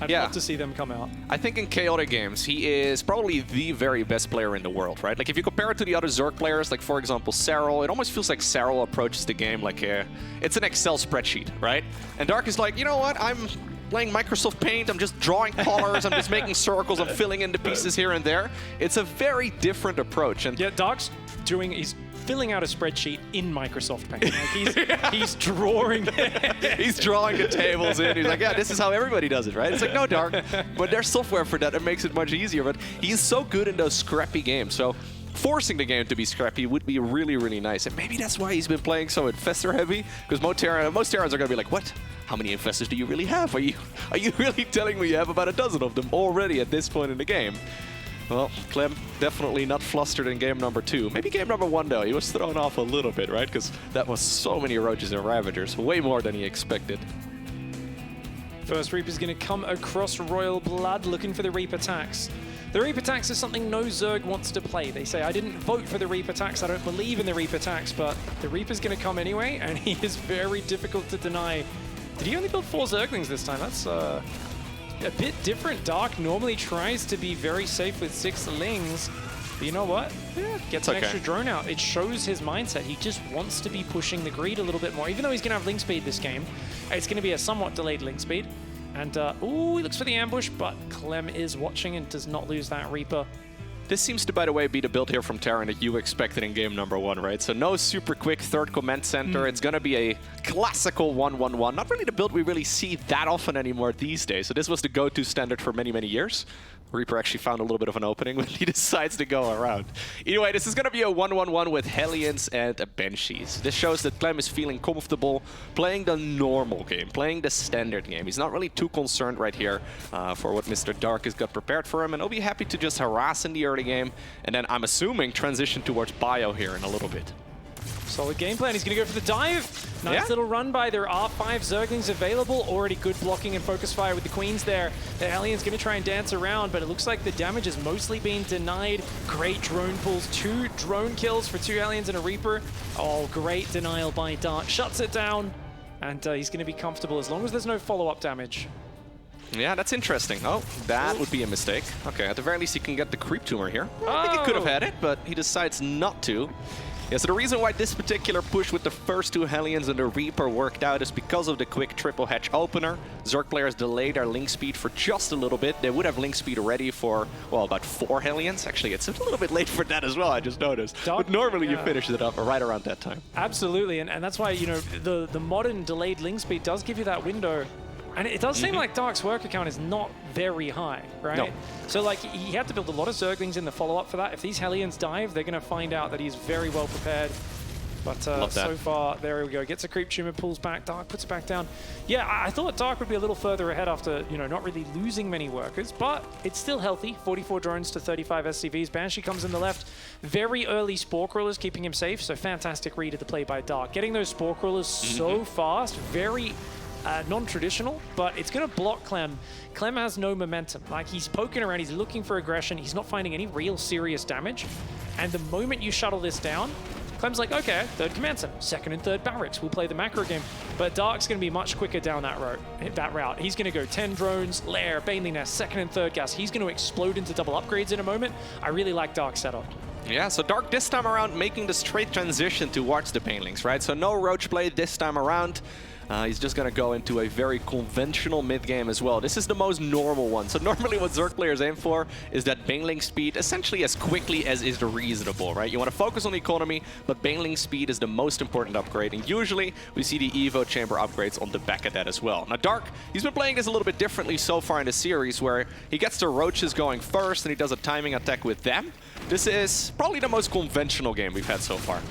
I'd love to see them come out. I think in chaotic games, he is probably the very best player in the world, right? Like, if you compare it to the other Zerg players, like, for example, Serral, it almost feels like Serral approaches the game like it's an Excel spreadsheet, right? And Dark is like, you know what? I'm playing Microsoft Paint, I'm just drawing colors, I'm just making circles, I'm filling in the pieces here and there. It's a very different approach. And yeah, Dark's he's filling out a spreadsheet in Microsoft Paint. Like he's drawing. He's drawing the tables in. He's like, yeah, this is how everybody does it, right? It's like, no, Dark. But there's software for that makes it much easier. But he's so good in those scrappy games. So forcing the game to be scrappy would be really, really nice. And maybe that's why he's been playing so Infestor heavy. Because most Terrans are going to be like, what? How many Infestors do you really have? Are you really telling me you have about a dozen of them already at this point in the game? Well, Clem definitely not flustered in game number 2. Maybe game number 1, though. He was thrown off a little bit, right? Because that was so many Roaches and Ravagers. Way more than he expected. First Reaper's going to come across Royal Blood looking for the Reaper tax. The Reaper tax is something no Zerg wants to play. They say, I didn't vote for the Reaper tax, I don't believe in the Reaper tax, but the Reaper's going to come anyway, and he is very difficult to deny. Did he only build 4 Zerglings this time? That's a bit different. Dark normally tries to be very safe with 6 Lings, but you know what? Yeah, gets an extra drone out. It shows his mindset. He just wants to be pushing the greed a little bit more. Even though he's going to have Ling speed this game, it's going to be a somewhat delayed Ling speed. And, ooh, he looks for the ambush, but Clem is watching and does not lose that Reaper. This seems to, by the way, be the build here from Terran that you expected in game number 1, right? So no super quick third command center. It's going to be a classical 1-1-1. Not really the build we really see that often anymore these days. So this was the go-to standard for many, many years. Reaper actually found a little bit of an opening when he decides to go around. Anyway, this is going to be a 1-1-1 with Hellions and Banshees. This shows that Clem is feeling comfortable playing the normal game, playing the standard game. He's not really too concerned right here for what Mr. Dark has got prepared for him, and he'll be happy to just harass in the early game, and then I'm assuming transition towards bio here in a little bit. Solid game plan. He's going to go for the dive. Nice little run by. There are 5 Zerglings available. Already good blocking and focus fire with the Queens there. The Hellions going to try and dance around, but it looks like the damage has mostly been denied. Great drone pulls. 2 drone kills for 2 Hellions and a Reaper. Oh, great denial by Dark. Shuts it down, and he's going to be comfortable as long as there's no follow-up damage. Yeah, that's interesting. Oh, that would be a mistake. Okay, at the very least he can get the creep tumor here. I think he could have had it, but he decides not to. Yeah, so the reason why this particular push with the first 2 Hellions and the Reaper worked out is because of the quick triple hatch opener. Zerg players delayed their link speed for just a little bit. They would have link speed ready for, well, about 4 Hellions. Actually, it's a little bit late for that as well, I just noticed. But normally you finish it up right around that time. Absolutely, and that's why, you know, the modern delayed link speed does give you that window. And it does seem like Dark's worker count is not very high, right? No. So, like, he had to build a lot of Zerglings in the follow-up for that. If these Hellions dive, they're going to find out that he's very well prepared. But so far, there we go. Gets a creep tumor, pulls back. Dark puts it back down. Yeah, I thought Dark would be a little further ahead after, you know, not really losing many workers, but it's still healthy. 44 drones to 35 SCVs. Banshee comes in the left. Very early Spore Crawlers keeping him safe, so fantastic read of the play by Dark. Getting those Spore Crawlers so fast, very non-traditional, but it's going to block Clem. Clem has no momentum. Like, he's poking around, he's looking for aggression, he's not finding any real serious damage. And the moment you shuttle this down, Clem's like, okay, 3rd command center, 2nd and 3rd barracks, we'll play the macro game. But Dark's going to be much quicker down that route. He's going to go 10 drones, lair, Baneling Nest, 2nd and 3rd gas. He's going to explode into double upgrades in a moment. I really like Dark's setup. Yeah, so Dark this time around making the straight transition towards the Banelings, right? So no Roach play this time around. He's just going to go into a very conventional mid-game as well. This is the most normal one. So normally what Zerg players aim for is that Baneling speed essentially as quickly as is reasonable, right? You want to focus on the economy, but Baneling speed is the most important upgrade. And usually we see the Evo Chamber upgrades on the back of that as well. Now Dark, he's been playing this a little bit differently so far in the series, where he gets the Roaches going first and he does a timing attack with them. This is probably the most conventional game we've had so far.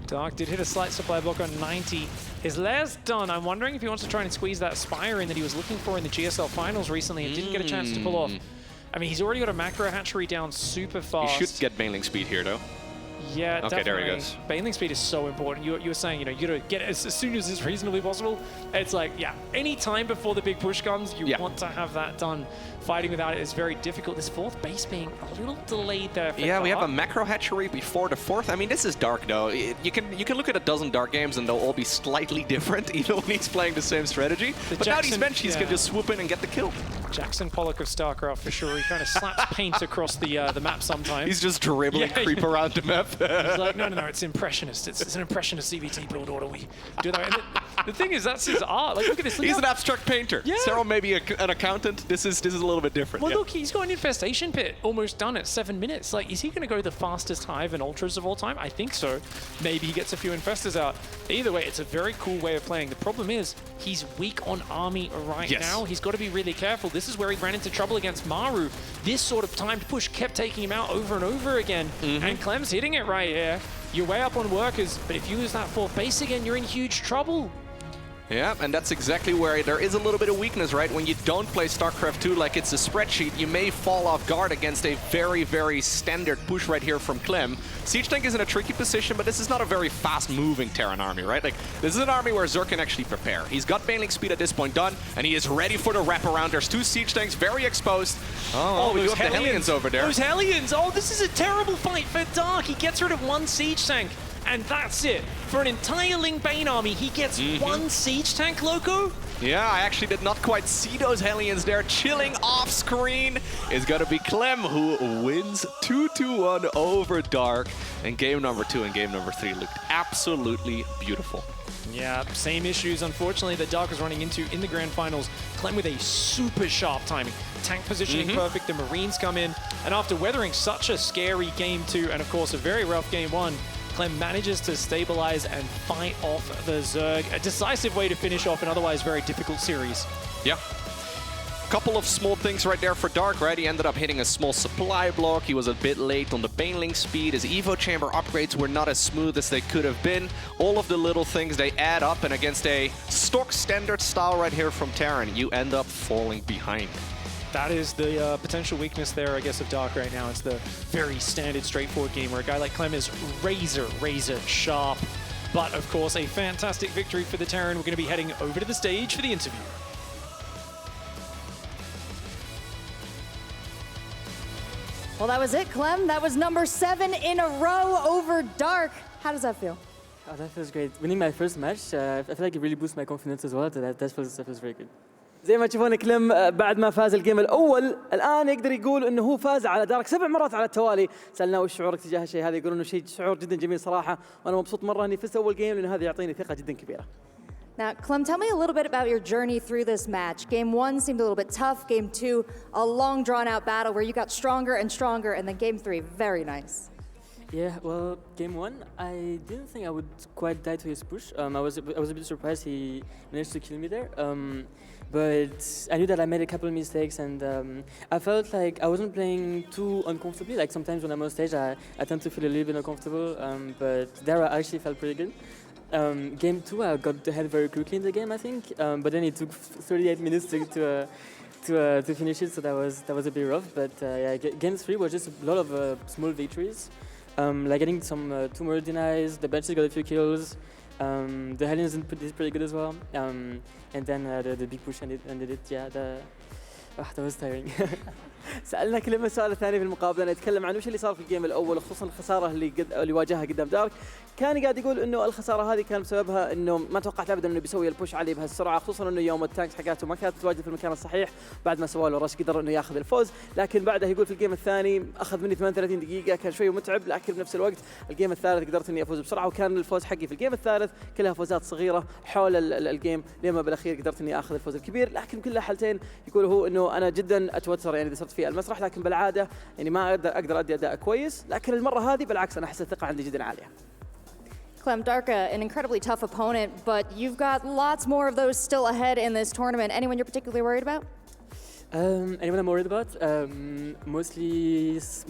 Dark did hit a slight supply block on 90. His lair's done. I'm wondering if he wants to try and squeeze that Spire in that he was looking for in the GSL finals recently and didn't get a chance to pull off. I mean, he's already got a macro hatchery down super fast. He should get bailing speed here, though. Yeah, okay, definitely. there he goes. Bailing speed is so important. You were saying, you know, you gotta get it as soon as it's reasonably possible. It's like, yeah, any time before the big push comes, you want to have that done. Fighting without it is very difficult. This fourth base being a little delayed there. For Yeah, we have a Dark. macro hatchery before the fourth. I mean, this is Dark, though. You can look at a dozen Dark games and they'll all be slightly different, even when he's playing the same strategy. But now these benchies can just swoop in and get the kill. Jackson Pollock of StarCraft for sure. He kind of slaps paint across the map sometimes. He's just dribbling creep around the map. He's like, no, it's impressionist. It's an impressionist CVT build order. We do that. And the thing is, that's his art. Like, look at this. Look He's an abstract painter. Yeah. Cyril may be an accountant. This is a little bit different. Well, look, he's got an infestation pit almost done at 7 minutes. Like, is he going to go the fastest hive and ultras of all time? I think so. Maybe he gets a few infestors out. Either way, it's a very cool way of playing. The problem is, he's weak on army right now. He's got to be really careful. This is where he ran into trouble against Maru. This sort of timed push kept taking him out over and over again. And Clem's hitting it right here. You're way up on workers, but if you lose that fourth base again, you're in huge trouble. Yeah, and that's exactly where there is a little bit of weakness, right? When you don't play StarCraft 2 like it's a spreadsheet, you may fall off guard against a very, very standard push right here from Clem. Siege Tank is in a tricky position, but this is not a very fast-moving Terran army, right? Like, this is an army where Zerg can actually prepare. He's got bailing speed at this point done, and he is ready for the wraparound. There's two Siege Tanks, very exposed. Oh, we do have the Hellions over there. Those Hellions! Oh, this is a terrible fight for Dark. He gets rid of one Siege Tank. And that's it. For an entire Ling Bane army, he gets one Siege Tank, Loco? Yeah, I actually did not quite see those Hellions there. Chilling off screen is going to be Clem, who wins 2-1 over Dark. And game number 2 and game number 3 looked absolutely beautiful. Yeah, same issues, unfortunately, that Dark is running into in the grand finals. Clem with a super sharp timing. Tank positioning perfect, the Marines come in. And after weathering such a scary game 2, and of course a very rough game 1, Clem manages to stabilize and fight off the Zerg. A decisive way to finish off an otherwise very difficult series. Yeah. Couple of small things right there for Dark, right? He ended up hitting a small supply block. He was a bit late on the bailing speed. His Evo chamber upgrades were not as smooth as they could have been. All of the little things, they add up, and against a stock standard style right here from Terran, you end up falling behind. That is the potential weakness there, I guess, of Dark right now. It's the very standard, straightforward game where a guy like Clem is razor sharp. But, of course, a fantastic victory for the Terran. We're going to be heading over to the stage for the interview. Well, that was it, Clem. That was number 7 in a row over Dark. How does that feel? Oh, that feels great. Winning my first match, I feel like it really boosts my confidence as well. That feels very good. زي ما تشوفون كليم بعد ما فاز الجيم الاول الان يقدر يقول انه هو فاز على دارك 7 مرات على التوالي. سالناه وش شعورك تجاه الشيء هذا، يقول انه شيء شعور جدا جميل صراحه، وانا مبسوط مره اني فزت اول جيم لانه هذا يعطيني ثقه جدا كبيره. Now, Clem, tell me a little bit about your journey through this match. Game 1 seemed a little bit tough. Game 2, a long, drawn-out battle where you got stronger and stronger, and then Game 3, very nice. Yeah, well, game 1, I didn't think I would quite die to his push. I was a bit surprised he managed to kill me there. But I knew that I made a couple of mistakes, and I felt like I wasn't playing too uncomfortably. Like sometimes when I'm on stage, I tend to feel a little bit uncomfortable, but there I actually felt pretty good. Game 2, I got ahead very quickly in the game, I think, but then it took 38 minutes to finish it, so that was a bit rough. But yeah, game 3 was just a lot of small victories, like getting some 2 more denies. The benches got a few kills. The Hellions did pretty good as well, and then the big push ended it. Yeah, that was tiring. سألنا كلمة السؤال الثاني في المقابلة، نتكلم عن وش اللي صار في الجيم الأول، خصوصا الخسارة اللي واجهها قدام دارك. كان قاعد يقول إنه الخسارة هذه كان بسببها إنه ما توقعت أبدا إنه بيسوي البوش عليه بهالسرعة، خصوصا إنه يوم التانكس حقاته ما كانت تواجد في المكان الصحيح. بعد ما سوى له رش قدر إنه ياخذ الفوز، لكن بعدها يقول في الجيم الثاني أخذ مني 38 دقيقة، كان شوي متعب، لكن بنفس الوقت الجيم الثالث قدرت إني أفوز بسرعة، وكان الفوز حقي في الجيم الثالث كلها فوزات صغيرة حول الجيم، لما بالأخير قدرت إني آخذ الفوز الكبير. لكن كلها حالتين يقول هو إنه أنا جدا أتوتر يعني إذا صرت في المسرح، لكن بالعادة يعني ما أقدر أدي أداء كويس، لكن المرة هذه بالعكس أنا أحس الثقة عندي جدا عالية. Clem, Darka, an incredibly tough opponent, but you've got lots more of those still ahead in this tournament. Anyone you're particularly worried about? Anyone I'm worried about? Mostly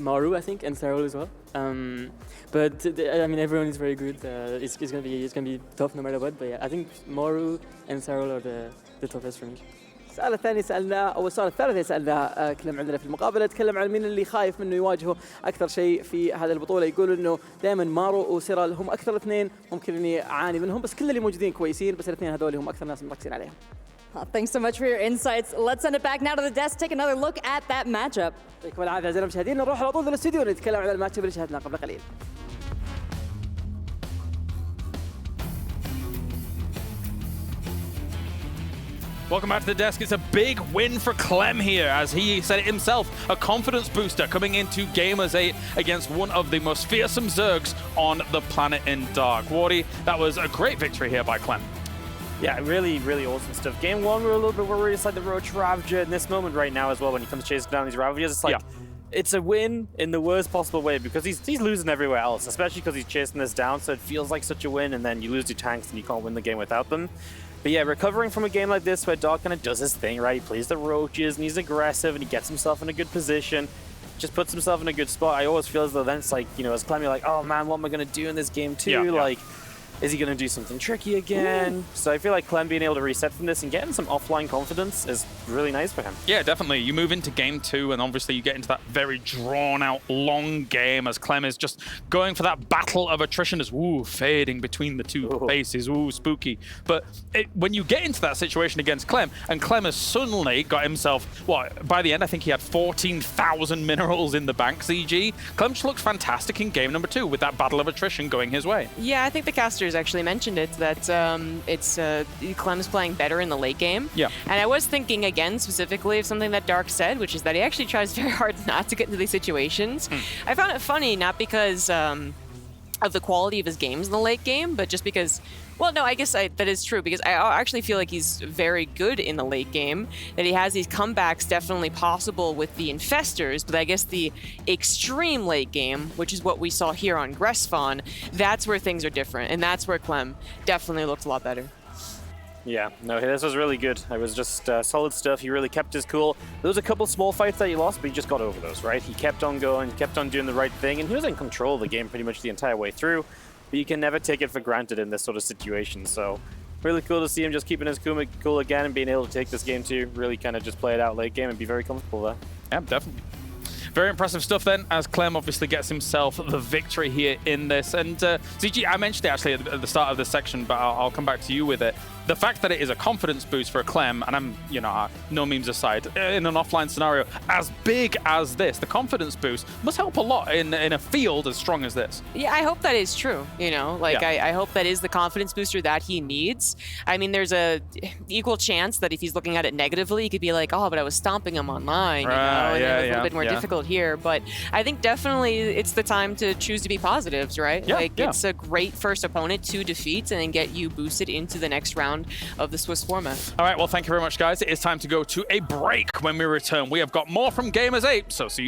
Maru, I think, and Sarol as well. But I mean, everyone is very good. It's gonna be tough no matter what. But yeah, I think Maru and Sarol are the toughest for me. السؤال الثاني سألناه أو السؤال الثالث اللي سألناه كلم عندنا في المقابلة، تكلم عن مين اللي خايف منه يواجهه أكثر شيء في هذه البطولة. يقول إنه دائما مارو وسيرال هم أكثر اثنين ممكن إني أعاني منهم، بس كل اللي موجودين كويسين، بس الاثنين هذول هم أكثر ناس مركزين عليهم. Thanks so much for your insights. Let's send it back now to the desk. Take another look at that matchup. يعطيكم العافية أعزائي المشاهدين، نروح على طول للاستوديو ونتكلم عن الماتش اللي شاهدناه قبل قليل. Welcome back to the desk. It's a big win for Clem here, as he said it himself, a confidence booster coming into Gamers8 against one of the most fearsome Zergs on the planet in Dark. Wardy, that was a great victory here by Clem. Yeah, really, really awesome stuff. Game one, we were a little bit worried. It's like the Roach Ravager in this moment right now as well, when he comes chasing down these Ravagers. It's like, it's a win in the worst possible way, because he's losing everywhere else, especially because he's chasing this down, so it feels like such a win, and then you lose your tanks and you can't win the game without them. But yeah, recovering from a game like this where Dark kind of does his thing, right? He plays the Roaches and he's aggressive and he gets himself in a good position, just puts himself in a good spot. I always feel as though then it's like, you know, as Clem, you're like, oh man, what am I going to do in this game too? Like, is he going to do something tricky again? So I feel like Clem being able to reset from this and getting some offline confidence is really nice for him. Yeah, definitely. You move into game two, and obviously you get into that very drawn-out, long game as Clem is just going for that battle of attrition, as fading between the two bases, spooky. But when you get into that situation against Clem, and Clem has suddenly got himself, by the end, I think he had 14,000 minerals in the bank, ZG. Clem just looked fantastic in game number two with that battle of attrition going his way. Yeah, I think the casters actually mentioned it, that Clem's playing better in the late game. Yeah. And I was thinking again specifically of something that Dark said, which is that he actually tries very hard not to get into these situations. I found it funny, not because of the quality of his games in the late game, but just because, well, no, I guess that is true, because I actually feel like he's very good in the late game, that he has these comebacks definitely possible with the Infestors, but I guess the extreme late game, which is what we saw here on Gressfawn, that's where things are different, and that's where Clem definitely looked a lot better. Yeah, no, this was really good. It was just solid stuff. He really kept his cool. There was a couple small fights that he lost, but he just got over those, right? He kept on going, kept on doing the right thing, and he was in control of the game pretty much the entire way through. But you can never take it for granted in this sort of situation. So really cool to see him just keeping his cool again and being able to take this game too. Really kind of just play it out late game and be very comfortable there. Yeah, definitely. Very impressive stuff then, as Clem obviously gets himself the victory here in this. And ZG, I mentioned it actually at the start of this section, but I'll come back to you with it. The fact that it is a confidence boost for Clem, and I'm, you know, no memes aside, in an offline scenario as big as this, the confidence boost must help a lot in a field as strong as this. Yeah, I hope that is true, you know? Like, I hope that is the confidence booster that he needs. I mean, there's a equal chance that if he's looking at it negatively, he could be like, oh, but I was stomping him online, you know? And it was a little bit more difficult here. But I think definitely it's the time to choose to be positives, right? It's a great first opponent to defeat and then get you boosted into the next round of the Swiss format. All right, well, thank you very much, guys. It is time to go to a break. When we return, we have got more from Gamers8, so see you